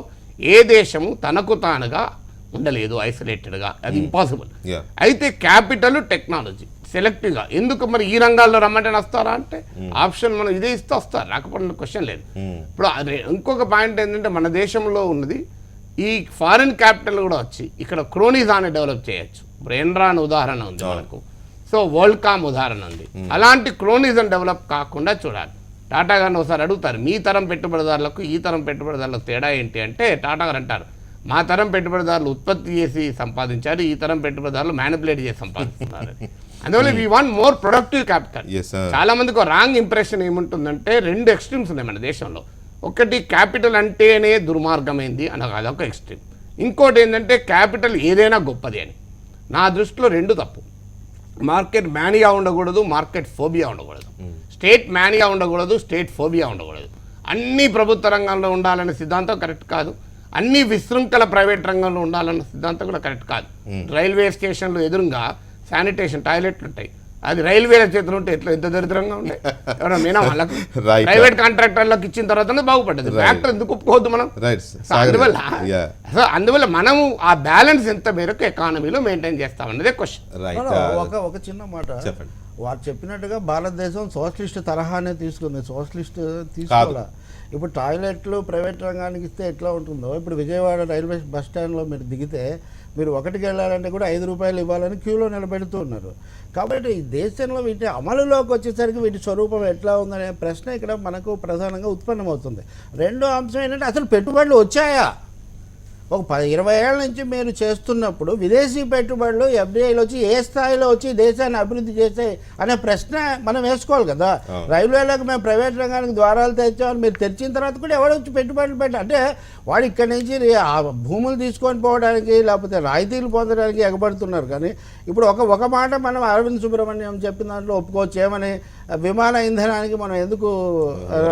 ఏ దేశము తనకు తానుగా ఉండలేదు ఐసోలేటెడ్గా, అది ఇంపాసిబుల్. అయితే క్యాపిటల్, టెక్నాలజీ సెలెక్టివ్గా ఎందుకు మరి ఈ రంగాల్లో రమ్మంటే వస్తారా అంటే ఆప్షన్ మనం ఇదే ఇస్తే వస్తారు, రాకపోతే క్వశ్చన్ లేదు. ఇప్పుడు ఇంకొక పాయింట్ ఏంటంటే, మన దేశంలో ఉన్నది ఈ ఫారిన్ క్యాపిటల్ కూడా వచ్చి ఇక్కడ క్రోనిజాన్ని డెవలప్ చేయొచ్చు. ఇప్పుడు ఎన్రాన్ ఉదాహరణ ఉంది మనకు, సో వరల్డ్ కామ్ ఉదాహరణ ఉంది. అలాంటి క్రోనిజం డెవలప్ కాకుండా చూడాలి. టాటా గారిని ఒకసారి అడుగుతారు, మీ తరం పెట్టుబడిదారులకు ఈ తరం పెట్టుబడిదారులకు తేడా ఏంటి అంటే, టాటా గారు అంటారు, మా తరం పెట్టుబడిదారులు ఉత్పత్తి చేసి సంపాదించారు, ఈ తరం పెట్టుబడిదారులు మ్యానిపులేట్ చేసి సంపాదిస్తున్నారు. అందువల్ల we want more productive capital. చాలా మందికి రాంగ్ ఇంప్రెషన్ ఏముంటుందంటే, 2 ఎక్స్ట్రీమ్స్ ఉన్నాయి మన దేశంలో. ఒకటి క్యాపిటల్ అంటేనే దుర్మార్గమైంది అని, అదొక ఎక్స్ట్రీమ్. ఇంకోటి ఏంటంటే క్యాపిటల్ ఏదైనా గొప్పది అని. నా దృష్టిలో 2 తప్పు. మార్కెట్ మ్యానియా ఉండకూడదు, మార్కెట్ ఫోబియా ఉండకూడదు. స్టేట్ మ్యానియా ఉండకూడదు, స్టేట్ ఫోబియా ఉండకూడదు. అన్ని ప్రభుత్వ రంగంలో ఉండాలనే సిద్ధాంతం కరెక్ట్ కాదు. అన్ని విశృంఖల ప్రైవేట్ రంగంలో ఉండాలన్న సిద్ధాంతం కూడా కరెక్ట్ కాదు. రైల్వే స్టేషన్లు ఎదురుగా శానిటేషన్ టాయిలెట్లు ఉంటాయి, అది రైల్వేల చేతులు ఉంటే ఎట్లా ఎంత దరిద్రంగా ఉంటాయి. ఎవరైనా మీనా వాళ్ళకు ప్రైవేట్ కాంట్రాక్టర్లకు ఇచ్చిన తర్వాత బాగుపడ్డది. ఫ్యాక్టరీ ఎందుకు ఒప్పుకోవద్దు మనం? అందువల్ల మనము ఆ బ్యాలెన్స్ ఎంత మేరకు ఎకానమీలో మెయింటైన్ చేస్తామన్నదే క్వశ్చన్. ఒక చిన్న మాట, వారు చెప్పినట్టుగా భారతదేశం సోషలిస్ట్ తరహానే తీసుకుంది. సోషలిస్ట్ తీసుకోవాలా? ఇప్పుడు టాయిలెట్లు ప్రైవేట్ రంగానికి ఇస్తే ఎట్లా ఉంటుందో, ఇప్పుడు విజయవాడ రైల్వే బస్ స్టాండ్లో మీరు దిగితే మీరు ఒకటికి వెళ్ళాలంటే కూడా 5 రూపాయలు ఇవ్వాలని క్యూలో నిలబెడుతూ ఉన్నారు. కాబట్టి ఈ దేశంలో వీటి అమలులోకి వచ్చేసరికి వీటి స్వరూపం ఎట్లా ఉందనే ప్రశ్న ఇక్కడ మనకు ప్రధానంగా ఉత్పన్నమవుతుంది. రెండో అంశం ఏంటంటే, అసలు పెట్టుబడులు వచ్చాయా? ఒక 20 ఏళ్ళ నుంచి మీరు చేస్తున్నప్పుడు విదేశీ పెట్టుబడులు ఎఫ్డిఐలు వచ్చి ఏ స్థాయిలో వచ్చి దేశాన్ని అభివృద్ధి చేసాయి అనే ప్రశ్న మనం వేసుకోవాలి కదా. రైల్వేలకు మేము ప్రైవేట్ రంగానికి ద్వారాలు తెచ్చామని మీరు తెరిచిన తర్వాత కూడా ఎవరు వచ్చి పెట్టుబడులు పెట్టారు అంటే, వాడు ఇక్కడి నుంచి ఆ భూములు తీసుకొని పోవడానికి లేకపోతే రాయితీలు పొందడానికి ఎగబడుతున్నారు. కానీ ఇప్పుడు ఒక మాట మనం అరవింద్ సుబ్రహ్మణ్యం చెప్పిన దాంట్లో ఒప్పుకోవచ్చు. ఏమని, విమాన ఇంధనానికి మనం ఎందుకు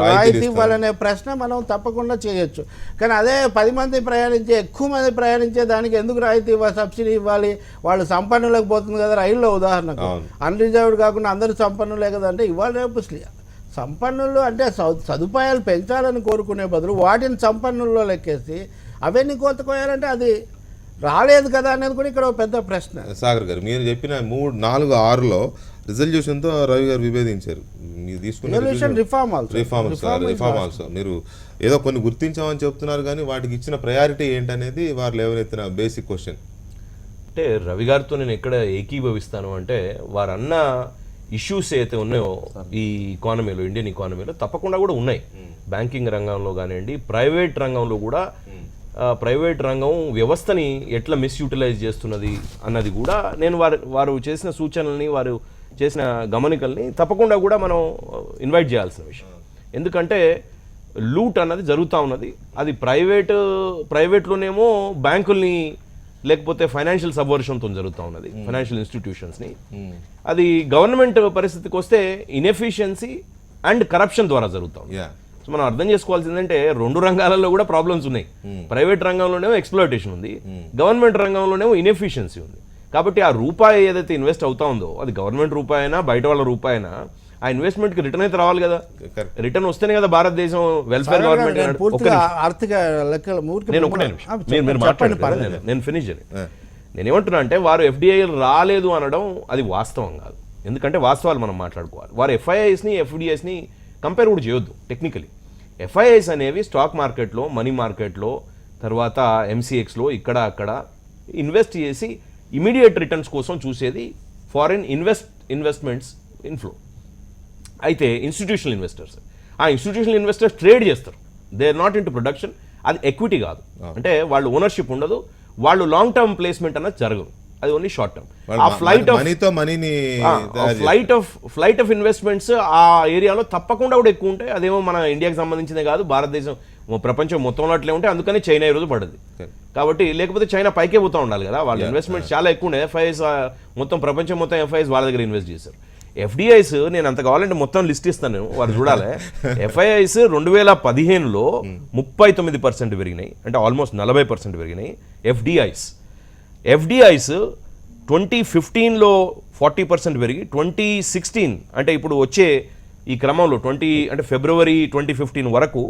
రాయితీ ఇవ్వాలనే ప్రశ్న మనం తప్పకుండా చేయొచ్చు. కానీ అదే 10 మంది ప్రయాణించే, ఎక్కువ మంది ప్రయాణించే దానికి ఎందుకు రాయితీ ఇవ్వాలి, సబ్సిడీ ఇవ్వాలి? వాళ్ళు సంపన్నులకు పోతుంది కదా. రైల్లో ఉదాహరణకు అన్రిజర్వ్డ్ కాకుండా అందరూ సంపన్నులే కదా. అంటే ఇవాళ రేపు సంపన్నులు అంటే సదుపాయాలు పెంచాలని కోరుకునే బదులు వాటిని సంపన్నుల్లో లెక్కేసి అవన్నీ కోతకోయాలంటే అది రాలేదు కదా అనేది కూడా ఇక్కడ ఒక పెద్ద ప్రశ్న. సాగర్ గారు మీరు చెప్పిన 3, 4, 6లో రిజల్యూషన్తో రవి గారు విభేదించారు. మీరు Resolution reform also. Reform Reform is also మీరు ఏదో కొన్ని గుర్తించామని చెప్తున్నారు కానీ వాటికి ఇచ్చిన ప్రయారిటీ ఏంటనేది వారు లేవనెత్తిన బేసిక్ క్వశ్చన్. అంటే రవి గారితో నేను ఎక్కడ ఏకీభవిస్తాను అంటే వారు అన్న ఇష్యూస్ అయితే ఉన్నాయో ఈ ఎకానమీలో, ఇండియన్ ఎకానమీలో తప్పకుండా కూడా ఉన్నాయి. బ్యాంకింగ్ రంగంలో కానివ్వండి, ప్రైవేట్ రంగంలో కూడా ప్రైవేట్ రంగం వ్యవస్థని ఎట్లా మిస్యూటిలైజ్ చేస్తున్నది అన్నది కూడా నేను వారు చేసిన సూచనల్ని, వారు చేసిన గమనికల్ని తప్పకుండా కూడా మనం ఇన్వైట్ చేయాల్సిన విషయం. ఎందుకంటే లూట్ అన్నది జరుగుతూ ఉన్నది. అది ప్రైవేట్లోనేమో బ్యాంకుల్ని లేకపోతే ఫైనాన్షియల్ సబ్వర్షన్తో జరుగుతూ ఉన్నది, ఫైనాన్షియల్ ఇన్స్టిట్యూషన్స్ని. అది గవర్నమెంట్ పరిస్థితికి వస్తే ఇన్ఎఫిషియన్సీ అండ్ కరప్షన్ ద్వారా జరుగుతూ ఉంది. సో మనం అర్థం చేసుకోవాల్సిందంటే 2 రంగాలలో కూడా ప్రాబ్లమ్స్ ఉన్నాయి. ప్రైవేట్ రంగంలోనేమో ఎక్స్ప్లోయిటేషన్ ఉంది, గవర్నమెంట్ రంగంలోనేమో ఇన్ఎఫిషియన్సీ ఉంది. కాబట్టి ఆ రూపాయి ఏదైతే ఇన్వెస్ట్ అవుతా ఉందో అది గవర్నమెంట్ రూపాయి అయినా బయట వాళ్ళ రూపాయి అయినా ఆ ఇన్వెస్ట్మెంట్కి రిటర్న్ అయితే రావాలి కదా. రిటర్న్ వస్తేనే కదా భారతదేశం వెల్ఫేర్ గవర్నమెంట్. పూర్తిగా ఆర్థిక లెక్కల నేను ఒకటే మీరు మాట్లాడండి, నేను ఫినిష్ చేయండి. నేనేమంటున్నా అంటే వారు ఎఫ్డిఐ రాలేదు అనడం అది వాస్తవం కాదు. ఎందుకంటే వాస్తవాలు మనం మాట్లాడుకోవాలి. వారు ఎఫ్ఐఐస్ని ఎఫ్డిఐస్ని కంపేర్ కూడా చేయొద్దు. టెక్నికలీ ఎఫ్ఐఐస్ అనేవి స్టాక్ మార్కెట్లో, మనీ మార్కెట్లో, తర్వాత ఎంసీఎక్స్లో ఇక్కడ అక్కడ ఇన్వెస్ట్ చేసి ఇమీడియట్ రిటర్న్స్ కోసం చూసేది ఫారిన్ ఇన్వెస్ట్మెంట్స్ ఇన్ఫ్లో. అయితే ఇన్స్టిట్యూషనల్ ఇన్వెస్టర్స్, ఆ ఇన్స్టిట్యూషనల్ ఇన్వెస్టర్స్ ట్రేడ్ చేస్తారు. They are not into production. అది ఎక్విటీ కాదు, అంటే వాళ్ళు ఓనర్షిప్ ఉండదు, వాళ్ళు లాంగ్ టర్మ్ ప్లేస్మెంట్ అన్నది జరగదు, అది ఓన్లీ షార్ట్ టర్మ్. ఆ ఫ్లైట్ ఆఫ్ ఇన్వెస్ట్మెంట్స్ ఆ ఏరియాలో తప్పకుండా కూడా ఎక్కువ ఉంటాయి. అదేమో మన ఇండియాకి సంబంధించిందే కాదు, భారతదేశం ప్రపంచం మొత్తంలో అట్లే ఉంటాయి. అందుకని చైనా ఈరోజు పడదు. కాబట్టి లేకపోతే చైనా పైకే పోతూ ఉండాలి కదా. వాళ్ళ ఇన్వెస్ట్మెంట్స్ చాలా ఎక్కువ ఉన్నాయి. ఎఫ్ఐఎస్ మొత్తం ప్రపంచం మొత్తం ఎఫ్ఐఎస్ వాళ్ళ దగ్గర ఇన్వెస్ట్ చేశారు. ఎఫ్డిఐస్ నేను అంత కావాలంటే మొత్తం లిస్ట్ ఇస్తాను, వారు చూడాలి. ఎఫ్ఐఐస్ 2015లో 39% పెరిగినాయి, అంటే ఆల్మోస్ట్ 40% పెరిగినాయి. ఎఫ్డిఐస్ 2015లో 40% పెరిగి 2016 అంటే ఇప్పుడు వచ్చే ఈ క్రమంలో అంటే ఫిబ్రవరి 2015 వరకు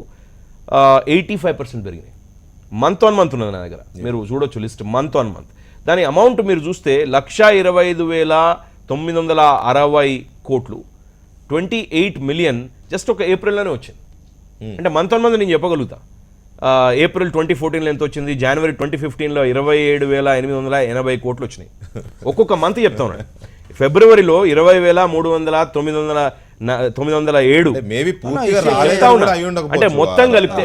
85% పెరిగినాయి. మంత్ ఆన్ మంత్ ఉన్నది నా దగ్గర, మీరు చూడొచ్చు లిస్ట్ మంత్ ఆన్ మంత్. దాని అమౌంట్ మీరు చూస్తే 1,25,960 కోట్లు, 28 మిలియన్ జస్ట్ ఒక ఏప్రిల్లోనే వచ్చింది. అంటే మంత్ ఆన్ మంత్ నేను చెప్పగలుగుతా. ఏప్రిల్ 2014లో ఎంత వచ్చింది, జనవరి 2015లో 27,880 కోట్లు వచ్చినాయి. ఒక్కొక్క మంత్ చెప్తా ఉన్నాను. ఫిబ్రవరిలో 20,907 అంటే మొత్తం కలిపితే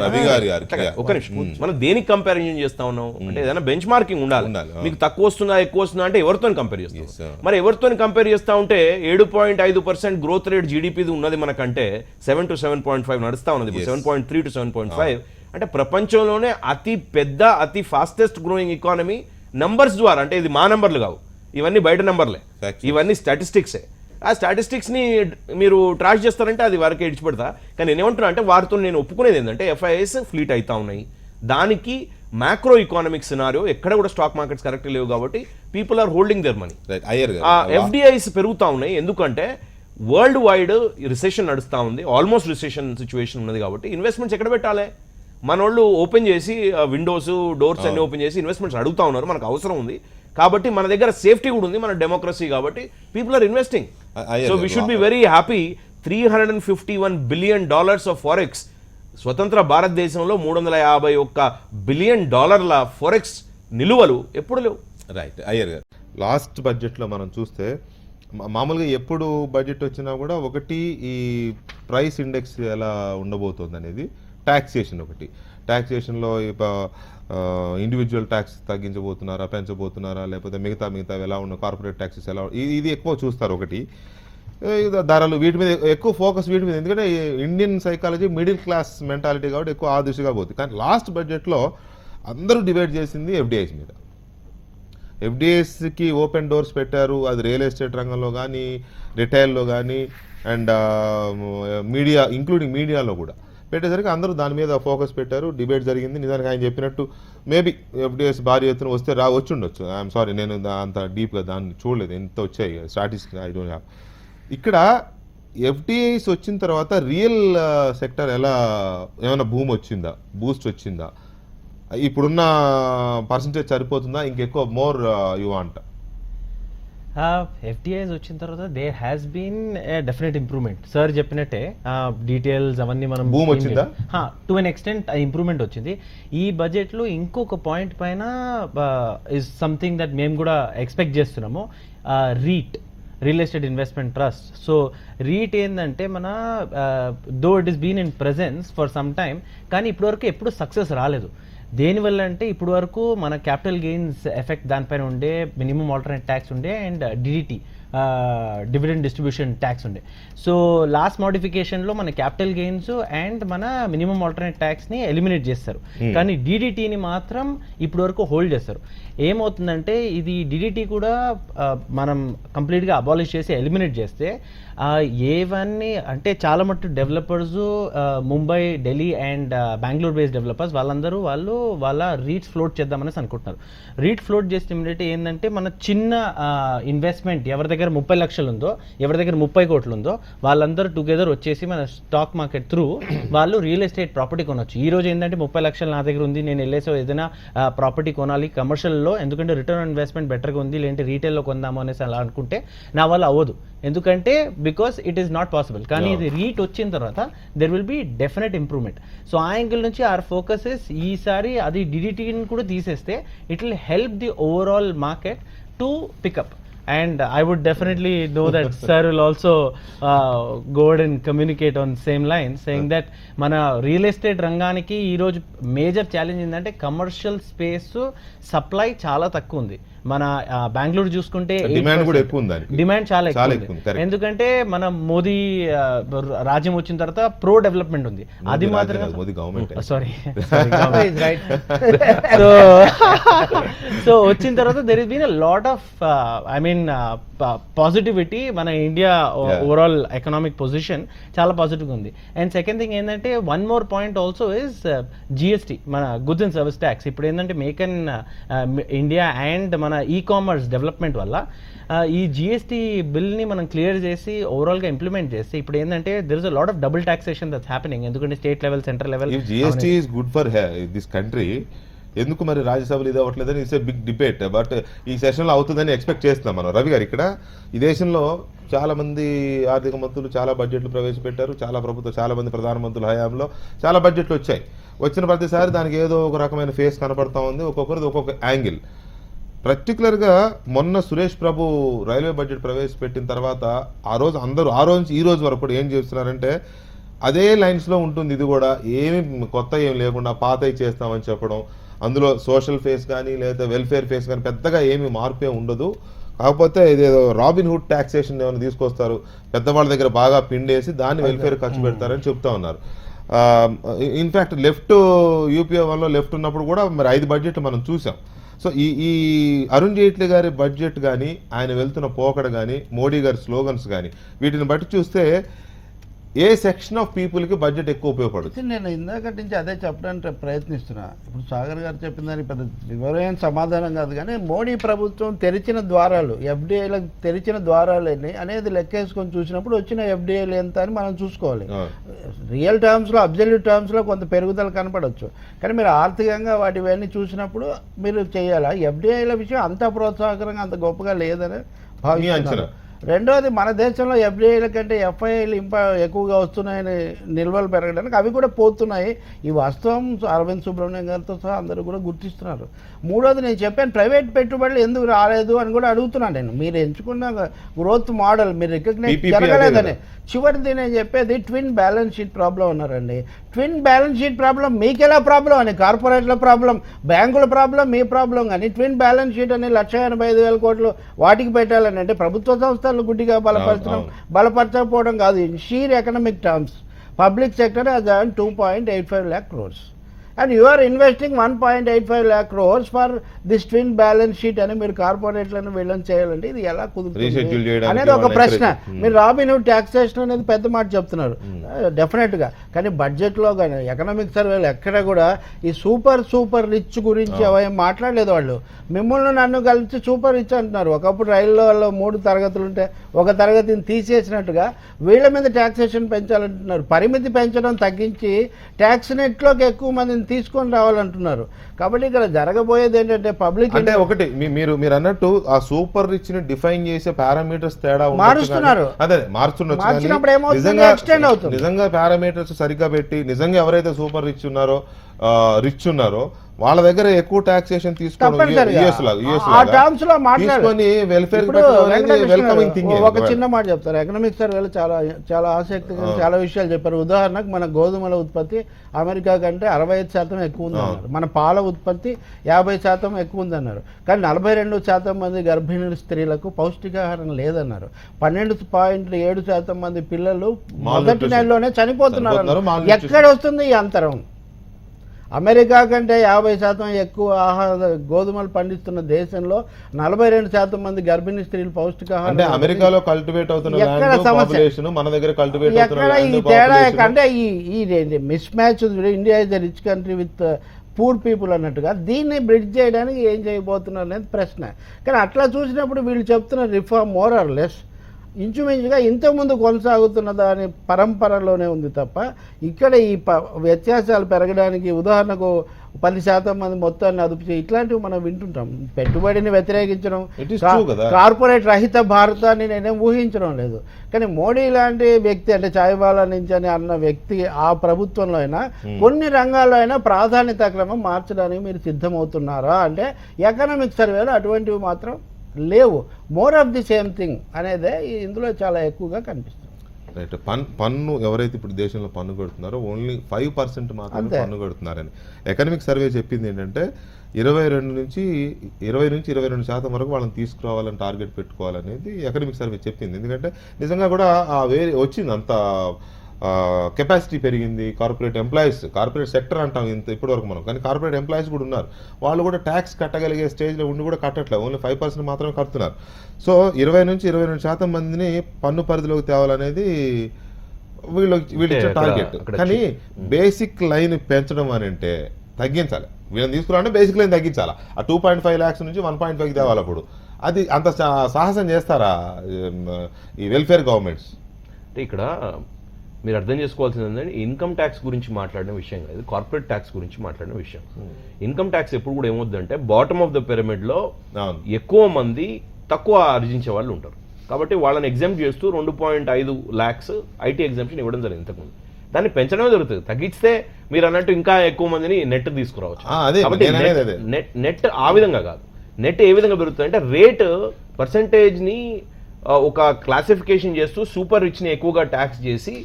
ఒక నిమిషం, మనం దేనికి కంపారిజన్ చేస్తా ఉన్నాం అంటే ఏదైనా బెంచ్ మార్కింగ్ ఉండాలి. మీకు తక్కువ వస్తుందా ఎక్కువ వస్తుందా అంటే ఎవరితో కంపేర్ చేస్తాం. మరి ఎవరితో కంపేర్ చేస్తా ఉంటే 7.5% గ్రోత్ రేట్ జీడిపిది ఉన్నది మనకంటే 7 to 7.5 నడుస్తా ఉన్నది, 7.3 to 7.5. అంటే ప్రపంచంలోనే అతి పెద్ద అతి ఫాస్టెస్ట్ గ్రోయింగ్ ఎకానమీ నంబర్స్ ద్వారా. అంటే ఇది మా నంబర్లు కావు, ఇవన్నీ బయట నంబర్లే, ఇవన్నీ స్టాటిస్టిక్సే. ఆ స్టాటిస్టిక్స్ని మీరు ట్రాక్ చేస్తారంటే అది వారికి ఇడిచిపెడతా. కానీ నేనేమంటున్నా అంటే వారితో నేను ఒప్పుకునేది ఏంటంటే ఎఫ్ఐఎస్ ఫ్లీట్ అవుతా ఉన్నాయి. దానికి మ్యాక్రో ఎకానమిక్ సినారియో ఎక్కడ కూడా స్టాక్ మార్కెట్స్ కరెక్ట్ లేవు కాబట్టి people are holding their money. FDIs పెరుగుతూ ఉన్నాయి ఎందుకంటే వరల్డ్ వైడ్ రిసెషన్ నడుస్తూ ఉంది, ఆల్మోస్ట్ రిసెషన్ సిచ్యువేషన్ ఉన్నది. కాబట్టి ఇన్వెస్ట్మెంట్స్ ఎక్కడ పెట్టాలి? మన వాళ్ళు ఓపెన్ చేసి విండోస్ డోర్స్ అన్ని ఓపెన్ చేసి ఇన్వెస్ట్మెంట్స్ అడుగుతా ఉన్నారు. మనకు అవసరం ఉంది కాబట్టి మన దగ్గర సేఫ్టీ కూడా ఉంది, మన డెమోక్రసీ కాబట్టి people are investing. So we should be very happy. $351 billion of forex, స్వతంత్ర భారతదేశంలో $351 బిలియన్ ఫారెక్స్ నిలువలు ఎప్పుడు లేవు. రైట్ అయ్యర్ గారు, లాస్ట్ బడ్జెట్లో మనం చూస్తే మామూలుగా ఎప్పుడు బడ్జెట్ వచ్చినా కూడా ఒకటి ఈ ప్రైస్ ఇండెక్స్ ఎలా ఉండబోతుంది అనేది, ట్యాక్సేషన్ ఒకటి. ట్యాక్సేషన్లో ఇండివిజువల్ ట్యాక్స్ తగ్గించబోతున్నారా, పెంచబోతున్నారా, లేకపోతే మిగతా ఎలా ఉన్న కార్పొరేట్ ట్యాక్సెస్ ఎలా, ఇది ఎక్కువ చూస్తారు. ఒకటి ధరలు, వీటి మీద ఎక్కువ ఫోకస్ వీటి మీద. ఎందుకంటే Indian psychology middle class mentality కాబట్టి ఎక్కువ ఆ దిశగా పోతుంది. కానీ లాస్ట్ బడ్జెట్లో అందరూ డిబేట్ చేసింది ఎఫ్డిఐస్ మీద. ఎఫ్డిఐస్కి ఓపెన్ డోర్స్ పెట్టారు, అది రియల్ ఎస్టేట్ రంగంలో కానీ, రిటైల్లో కానీ, అండ్ మీడియా ఇంక్లూడింగ్ మీడియాలో కూడా పెట్టేసరికి అందరూ దాని మీద ఫోకస్ పెట్టారు. డిబేట్ జరిగింది. నిజానికి ఆయన చెప్పినట్టు మేబీ ఎఫ్డిఐస్ భారీ ఎత్తున వస్తే వచ్చి ఉండొచ్చు. ఐఎమ్ సారీ, నేను అంత డీప్గా దాన్ని చూడలేదు, ఎంత వచ్చాయి స్టాటిస్టిక్స్ ఐ డోంట్ హ్యావ్. ఇక్కడ ఎఫ్డిఐస్ వచ్చిన తర్వాత రియల్ సెక్టర్ ఏమైనా బూమ్ వచ్చిందా, బూస్ట్ వచ్చిందా ఇప్పుడున్న పర్సంటేజ్ సరిపోతుందా, ఇంకెక్కువ మోర్ యు వాంట్? ఎఫ్డిఐస్ వచ్చిన తర్వాత there has been definite improvement. Sir చెప్పినట్టే డీటెయిల్స్ అవన్నీ మనం Boom వచ్చిందా? టు అన్ ఎక్స్టెంట్ ఇంప్రూవ్మెంట్ వచ్చింది. ఈ బడ్జెట్లో ఇంకొక పాయింట్ పైన ఇస్ సంథింగ్ దట్ మేము కూడా ఎక్స్పెక్ట్ చేస్తున్నాము, REIT, real estate investment trust. So REIT ఏంటంటే మన though it is been in presence for some time, కానీ ఇప్పటివరకు ఎప్పుడు సక్సెస్ రాలేదు. దేనివల్ల అంటే ఇప్పుడు వరకు మన క్యాపిటల్ గెయిన్స్ ఎఫెక్ట్ దానిపైన ఉండే, మినిమం ఆల్టర్నేట్ ట్యాక్స్ ఉండే, and DDT dividend distribution tax ఉండే. సో లాస్ట్ మోడిఫికేషన్లో మన క్యాపిటల్ గెయిన్స్ అండ్ మన మినిమం ఆల్టర్నేట్ ట్యాక్స్ని ఎలిమినేట్ చేస్తారు, కానీ డిడిటీని మాత్రం ఇప్పుడు వరకు హోల్డ్ చేస్తారు. ఏమవుతుందంటే ఇది డిడిటీ కూడా మనం కంప్లీట్గా అబాలిష్ చేసి ఎలిమినేట్ చేస్తే ఏవన్నీ అంటే చాలా మట్టు developers Mumbai, Delhi and Bengaluru based developers వాళ్ళందరూ వాళ్ళ రీట్స్ ఫ్లోట్ చేద్దామనేసి అనుకుంటున్నారు. రీట్ ఫ్లోట్ చేస్తే ఇమీడియట్ ఏంటంటే మన చిన్న ఇన్వెస్ట్మెంట్ ఎవరి దగ్గర 30 లక్షలు ఉందో, ఎవరి దగ్గర 30 కోట్లు ఉందో వాళ్ళందరూ టుగెదర్ వచ్చేసి మన స్టాక్ మార్కెట్ త్రూ వాళ్ళు రియల్ ఎస్టేట్ ప్రాపర్టీ కొనొచ్చు. ఈ రోజు ఏంటంటే 30 లక్షలు నా దగ్గర ఉంది, నేను వెళ్ళేసి ఏదైనా ప్రాపర్టీ కొనాలి కమర్షియల్లో, ఎందుకంటే రిటర్న్ ఆన్ ఇన్వెస్ట్మెంట్ బెటర్గా ఉంది, లేదంటే రీటైల్లో కొందాము అనేసి అలా అనుకుంటే నా వల్ల అవ్వదు, ఎందుకంటే because it is not possible. కానీ ఇది రీట్ వచ్చిన తర్వాత there will be definite improvement. So ఆ యాంగిల్ నుంచి ఆర్ ఫోకసెస్ ఈసారి అది డిడిటీని కూడా తీసేస్తే it will help the overall market to pick up. And I would definitely know that sir will also go ahead and communicate on same line, saying that mana real estate ranganiki ee roju major challenge endante commercial space supply chaala takku undi. మన బెంగళూరు చూసుకుంటే demand కూడా ఎక్కువ ఉంది, demand చాలా ఎక్కువ, ఎందుకంటే మన మోదీ రాజ్యం వచ్చిన తర్వాత ప్రో డెవలప్మెంట్ ఉంది, అది మాత్రం మోదీ గవర్నమెంట్ సారీ సో వచ్చిన తర్వాత there is been a lot of I mean positivity. మన ఇండియా ఓవరాల్ ఎకనామిక్ పొజిషన్ చాలా పాజిటివ్గా ఉంది. అండ్ సెకండ్ థింగ్ ఏంటంటే one more point also is GST, మన గుడ్స్ అండ్ సర్వీస్ ట్యాక్స్. ఇప్పుడు ఏంటంటే మేక్ ఇన్ ఇండియా అండ్ మన ఈ-కామర్స్ డెవలప్మెంట్ వల్ల ఈ జిఎస్టీ బిల్ని మనం క్లియర్ చేసి ఓవరాల్గా ఇంప్లిమెంట్ చేస్తే ఇప్పుడు ఏంటంటే there is a lot of double taxation that's happening, ఎందుకంటే state level, central level. GST is good for this country. ఎందుకు మరి రాజ్యసభలో ఇది అవ్వట్లేదని it's a big debate, but ఈ సెషన్లో అవుతుందని ఎక్స్పెక్ట్ చేస్తున్నాం మనం. రవి గారు, ఇక్కడ ఈ దేశంలో చాలా మంది ఆర్థిక మంత్రులు చాలా బడ్జెట్లు ప్రవేశపెట్టారు, చాలా మంది ప్రధానమంత్రుల హయాంలో చాలా బడ్జెట్లు వచ్చాయి. వచ్చిన ప్రతిసారి దానికి ఏదో ఒక రకమైన ఫేస్ కనపడతా ఉంది, ఒక్కొక్కరిది ఒక్కొక్క యాంగిల్. పర్టికులర్గా మొన్న సురేష్ ప్రభు రైల్వే బడ్జెట్ ప్రవేశపెట్టిన తర్వాత ఆ రోజు అందరూ ఆ రోజు ఈ రోజు వరకు కూడా ఏం చేస్తున్నారంటే అదే లైన్స్లో ఉంటుంది, ఇది కూడా ఏమి కొత్త ఏం లేకుండా పాతవి చేస్తామని చెప్పడం. అందులో సోషల్ ఫేస్ కానీ లేదా వెల్ఫేర్ ఫేస్ కానీ పెద్దగా ఏమీ మార్పే ఉండదు. కాకపోతే ఇదేదో రాబిన్ హుడ్ ట్యాక్సేషన్ ఏమైనా తీసుకొస్తారు, పెద్దవాళ్ళ దగ్గర బాగా పిండేసి దాన్ని వెల్ఫేర్ ఖర్చు పెడతారని చెప్తా ఉన్నారు. ఇన్ఫ్యాక్ట్ లెఫ్ట్ యూపీఏ వన్లో లెఫ్ట్ ఉన్నప్పుడు కూడా మరి 5 బడ్జెట్లు మనం చూసాం. సో ఈ అరుణ్ జైట్లీ గారి బడ్జెట్ కానీ, ఆయన వెళ్తున్న పోకడ కానీ, మోడీ గారి స్లోగన్స్ కానీ, వీటిని బట్టి చూస్తే ఏ సెక్షన్ ఆఫ్ పీపుల్కి బడ్జెట్ ఎక్కువ ఉపయోగపడుతుంది? నేను ఇందాక నుంచి అదే చెప్పడానికి ప్రయత్నిస్తున్నా. ఇప్పుడు సాగర్ గారు చెప్పిన దానికి పెద్ద వివరమైన సమాధానం కాదు, కానీ మోడీ ప్రభుత్వం తెరిచిన ద్వారాలు, ఎఫ్డిఐలకు తెరిచిన ద్వారాలని అనేది లెక్కేసుకొని చూసినప్పుడు వచ్చిన ఎఫ్డిఐలు ఎంత అని మనం చూసుకోవాలి. రియల్ టర్మ్స్లో, అబ్జల్యూట్ టర్మ్స్లో కొంత పెరుగుదల కనపడవచ్చు, కానీ మీరు ఆర్థికంగా వాటి ఇవన్నీ చూసినప్పుడు మీరు చేయాలా. ఎఫ్డిఐల విషయం అంత ప్రోత్సాహకరంగా, అంత గొప్పగా లేదని భావించారు. రెండోది, మన దేశంలో ఎఫ్డిఐల కంటే ఎఫ్ఐఐలు ఎక్కువగా వస్తున్నాయని నిల్వలు పెరగడానికి అవి కూడా పోతున్నాయి. ఈ వాస్తవం అరవింద్ సుబ్రహ్మణ్యం గారితో సహా అందరూ కూడా గుర్తిస్తున్నారు. మూడోది, నేను చెప్పాను ప్రైవేట్ పెట్టుబడులు ఎందుకు రాలేదు అని కూడా అడుగుతున్నాను నేను. మీరు ఎంచుకున్న గ్రోత్ మోడల్ మీరు రికగ్నైజ్ జరగలేదని. చివరిది నేను చెప్పేది ట్విన్ బ్యాలెన్స్ షీట్ ప్రాబ్లం ఉన్నారండి. ట్విన్ బ్యాలెన్స్ షీట్ ప్రాబ్లం మీకెలా ప్రాబ్లం అని, కార్పొరేట్ల ప్రాబ్లం, బ్యాంకుల ప్రాబ్లం, మీ ప్రాబ్లం. కానీ ట్విన్ బ్యాలెన్స్ షీట్ అని 185,000 కోట్లు వాటికి పెట్టాలని అంటే ప్రభుత్వ సంస్థలు గుడ్డిగా బలపరచకపోవడం కాదు. In sheer economic terms public sector has earned 2.85 lakh crores. And you are investing 1.85 lakh crores for this twin balance sheet అని మీరు కార్పొరేట్లను వీళ్ళని చేయాలంటే ఇది ఎలా కుదురుతుంది అనేది ఒక ప్రశ్న. మీరు రాబిన్ హుడ్ ట్యాక్సేషన్ అనేది పెద్ద మాట చెప్తున్నారు డెఫినెట్గా, కానీ బడ్జెట్లో కానీ ఎకనామిక్ సర్వేలు ఎక్కడ కూడా ఈ సూపర్ రిచ్ గురించి ఏం మాట్లాడలేదు వాళ్ళు. మిమ్మల్ని నన్ను కలిసి సూపర్ రిచ్ అంటున్నారు. ఒకప్పుడు రైల్లో 3 తరగతులు ఉంటే ఒక తరగతిని తీసేసినట్టుగా వీళ్ళ మీద ట్యాక్సేషన్ పెంచాలంటున్నారు. పరిమితి పెంచడం తగ్గించి ట్యాక్స్ నెట్లోకి ఎక్కువ మందిని తీసుకొని రావాలంటున్నారు. కాబట్టి ఇక్కడ జరగబోయేది ఏంటంటే పబ్లిక్ అంటే ఒకటి మీరు అన్నట్టు ఆ సూపర్ రిచ్ ని డిఫైన్ చేసే పారామీటర్స్ తేడా ఉండొచ్చు మారుస్తున్నారు. కానీ- అదే మారుస్తున్నారు మార్చినప్పుడు ఏమవుతుంది? నిజంగా extend అవుతుంది. నిజంగా పారామీటర్స్ సరిగ్గా పెట్టి నిజంగా ఎవరైతే సూపర్ రిచ్ ఉన్నారో వాళ్ళ దగ్గర ఎక్కువ టాక్సేషన్ తప్పనిసరిగా. ఆ terms లో మాట్లాడాలి. తీసుకొని వెల్ఫేర్ ఇప్పుడు వెల్కమింగ్ థింగ్. ఒక చిన్న మాట చెప్తారు. ఎకనామిక్ సర్వేలు చాలా చాలా ఆసక్తికరంగా చాలా విషయాలు చెప్పారు. ఉదాహరణకు మన గోధుమల ఉత్పత్తి అమెరికా కంటే 65% ఎక్కువ ఉందన్నారు. మన పాల ఉత్పత్తి 50% ఎక్కువ ఉందన్నారు. కానీ 42% మంది గర్భిణీ స్త్రీలకు పౌష్టికాహారం లేదన్నారు. 12.7% మంది పిల్లలు మొదటి నెలలోనే చనిపోతున్నారు. ఎక్కడ వస్తుంది ఈ అంతరం? అమెరికా కంటే 50% ఎక్కువ గోధుమలు పండిస్తున్న దేశంలో 42% మంది గర్భిణీ స్త్రీలు పౌష్టికాహారం. అంటే అమెరికాలో కల్టివేట్ అవుతున్న ఎక్కడ land సమస్య? population, మన దగ్గర కల్టివేట్ అవుతున్న ఎక్కడ ఈ land తేడా population. అంటే ఈ miss match. India is the rich country with poor people అన్నట్టుగా దీన్ని బ్రిడ్జ్ చేయడానికి ఏం చేయబోతున్నారు అనేది ప్రశ్న. కానీ అట్లా చూసినప్పుడు వీళ్ళు చెప్తున్న రిఫార్మ్ మోర్ ఆర్ లెస్ ఇంచుమించుగా ఇంతకుముందు కొనసాగుతున్న దాని పరంపరలోనే ఉంది తప్ప ఇక్కడ ఈ వ్యత్యాసాలు పెరగడానికి ఉదాహరణకు 10% మంది మొత్తాన్ని అదుపు చేయి ఇట్లాంటివి మనం వింటుంటాం. పెట్టుబడిని వ్యతిరేకించడం, It is true కదా. కార్పొరేట్ రహిత భారతాన్ని నేనేం ఊహించడం లేదు. కానీ మోడీ లాంటి వ్యక్తి అంటే చాయ్వాలా నుంచి అని అన్న వ్యక్తి ఆ ప్రభుత్వంలో అయినా కొన్ని రంగాల్లో అయినా ప్రాధాన్యత క్రమం మార్చడానికి మీరు సిద్ధమవుతున్నారా అంటే ఎకనామిక్ సర్వేలో అటువంటివి మాత్రం లేవు. More of the same thing అనేదే ఇందులో చాలా ఎక్కువగా కనిపిస్తుంది. రైట్. పన్ను ఎవరైతే ఇప్పుడు దేశంలో పన్ను కడుతున్నారో ఓన్లీ 5% మాత్రమే అంతే. పన్ను కడుతున్నారని ఎకనామిక్ సర్వే చెప్పింది ఏంటంటే 20 నుంచి 22% వరకు వాళ్ళని తీసుకురావాలని టార్గెట్ పెట్టుకోవాలనేది ఎకనామిక్ సర్వే చెప్పింది. ఎందుకంటే నిజంగా కూడా వచ్చింది అంత కెపాసిటీ పెరిగింది. కార్పొరేట్ సెక్టర్ అంటాం ఇప్పటివరకు మనం, కానీ కార్పొరేట్ ఎంప్లాయీస్ కూడా ఉన్నారు. వాళ్ళు కూడా ట్యాక్స్ కట్టగలిగే స్టేజ్లో ఉండి కూడా కట్టట్లేదు, ఓన్లీ 5% మాత్రమే కడుతున్నారు. సో 20 నుంచి 22% మందిని పన్ను పరిధిలోకి తేవాలనేది వీళ్ళు ఇచ్చే టార్గెట్. కానీ బేసిక్ లైన్ పెంచడం అని అంటే తగ్గించాలి. వీళ్ళని తీసుకురావాలంటే బేసిక్ లైన్ తగ్గించాలి. ఆ 2.5 lakhs నుంచి 1.5 తేవాలి. అప్పుడు అది అంత సాహసం చేస్తారా ఈ వెల్ఫేర్ గవర్నమెంట్స్? అంటే ఇక్కడ మీరు అర్థం చేసుకోవాల్సింది ఏంటంటే ఇన్కమ్ ట్యాక్స్ గురించి మాట్లాడిన విషయం కాదు, కార్పొరేట్ ట్యాక్స్ గురించి మాట్లాడిన విషయం. ఇన్కమ్ ట్యాక్స్ ఎప్పుడు కూడా ఏమవుతుందంటే బాటమ్ ఆఫ్ ద పిరమిడ్ లో ఎక్కువ మంది తక్కువ ఆర్జించే వాళ్ళు ఉంటారు. కాబట్టి వాళ్ళని ఎగ్జామ్ట్ చేస్తూ 2.5 lakhs ఐటీ ఎగ్జామ్షన్ ఇవ్వడం జరిగింది ఇంతకుముందు. దాన్ని పెంచడమే జరుగుతుంది. తగ్గిస్తే మీరు అన్నట్టు ఇంకా ఎక్కువ మందిని నెట్ తీసుకురావచ్చు. కాబట్టి నెట్ ఆ విధంగా కాదు. నెట్ ఏ విధంగా పెరుగుతుంది అంటే రేట్ పర్సంటేజ్ ని ఒక క్లాసిఫికేషన్ చేస్తూ సూపర్ రిచ్ ని ఎక్కువగా ట్యాక్స్ చేసి,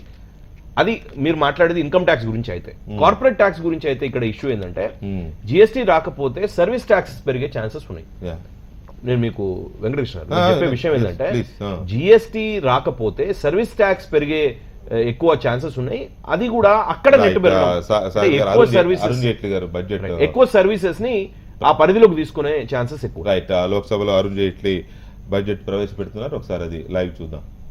అది మీరు మాట్లాడేది ఇన్కమ్ ట్యాక్స్ గురించి అయితే. కార్పొరేట్ ట్యాక్స్ గురించి అయితే ఇక్కడ ఇష్యూ ఏంటంటే జిఎస్టీ రాకపోతే సర్వీస్ ట్యాక్స్ పెరిగే ఛాన్సెస్ ఉన్నాయి. నేను మీకు వెంకటకృష్ణ చెప్పే విషయం ఏంటంటే జిఎస్టీ రాకపోతే సర్వీస్ ట్యాక్స్ పెరిగే ఎక్కువ ఛాన్సెస్ ఉన్నాయి. అది కూడా అక్కడ నెట్ ఎక్కువ సర్వీసెస్ ని ఆ పరిధిలోకి తీసుకునే ఛాన్సెస్ ఎక్కువ. రైట్. లోక్సభలో అరుణ్ జైట్లీ బడ్జెట్ ప్రవేశపెడుతున్నారు. ఒకసారి అది లైవ్ చూద్దాం.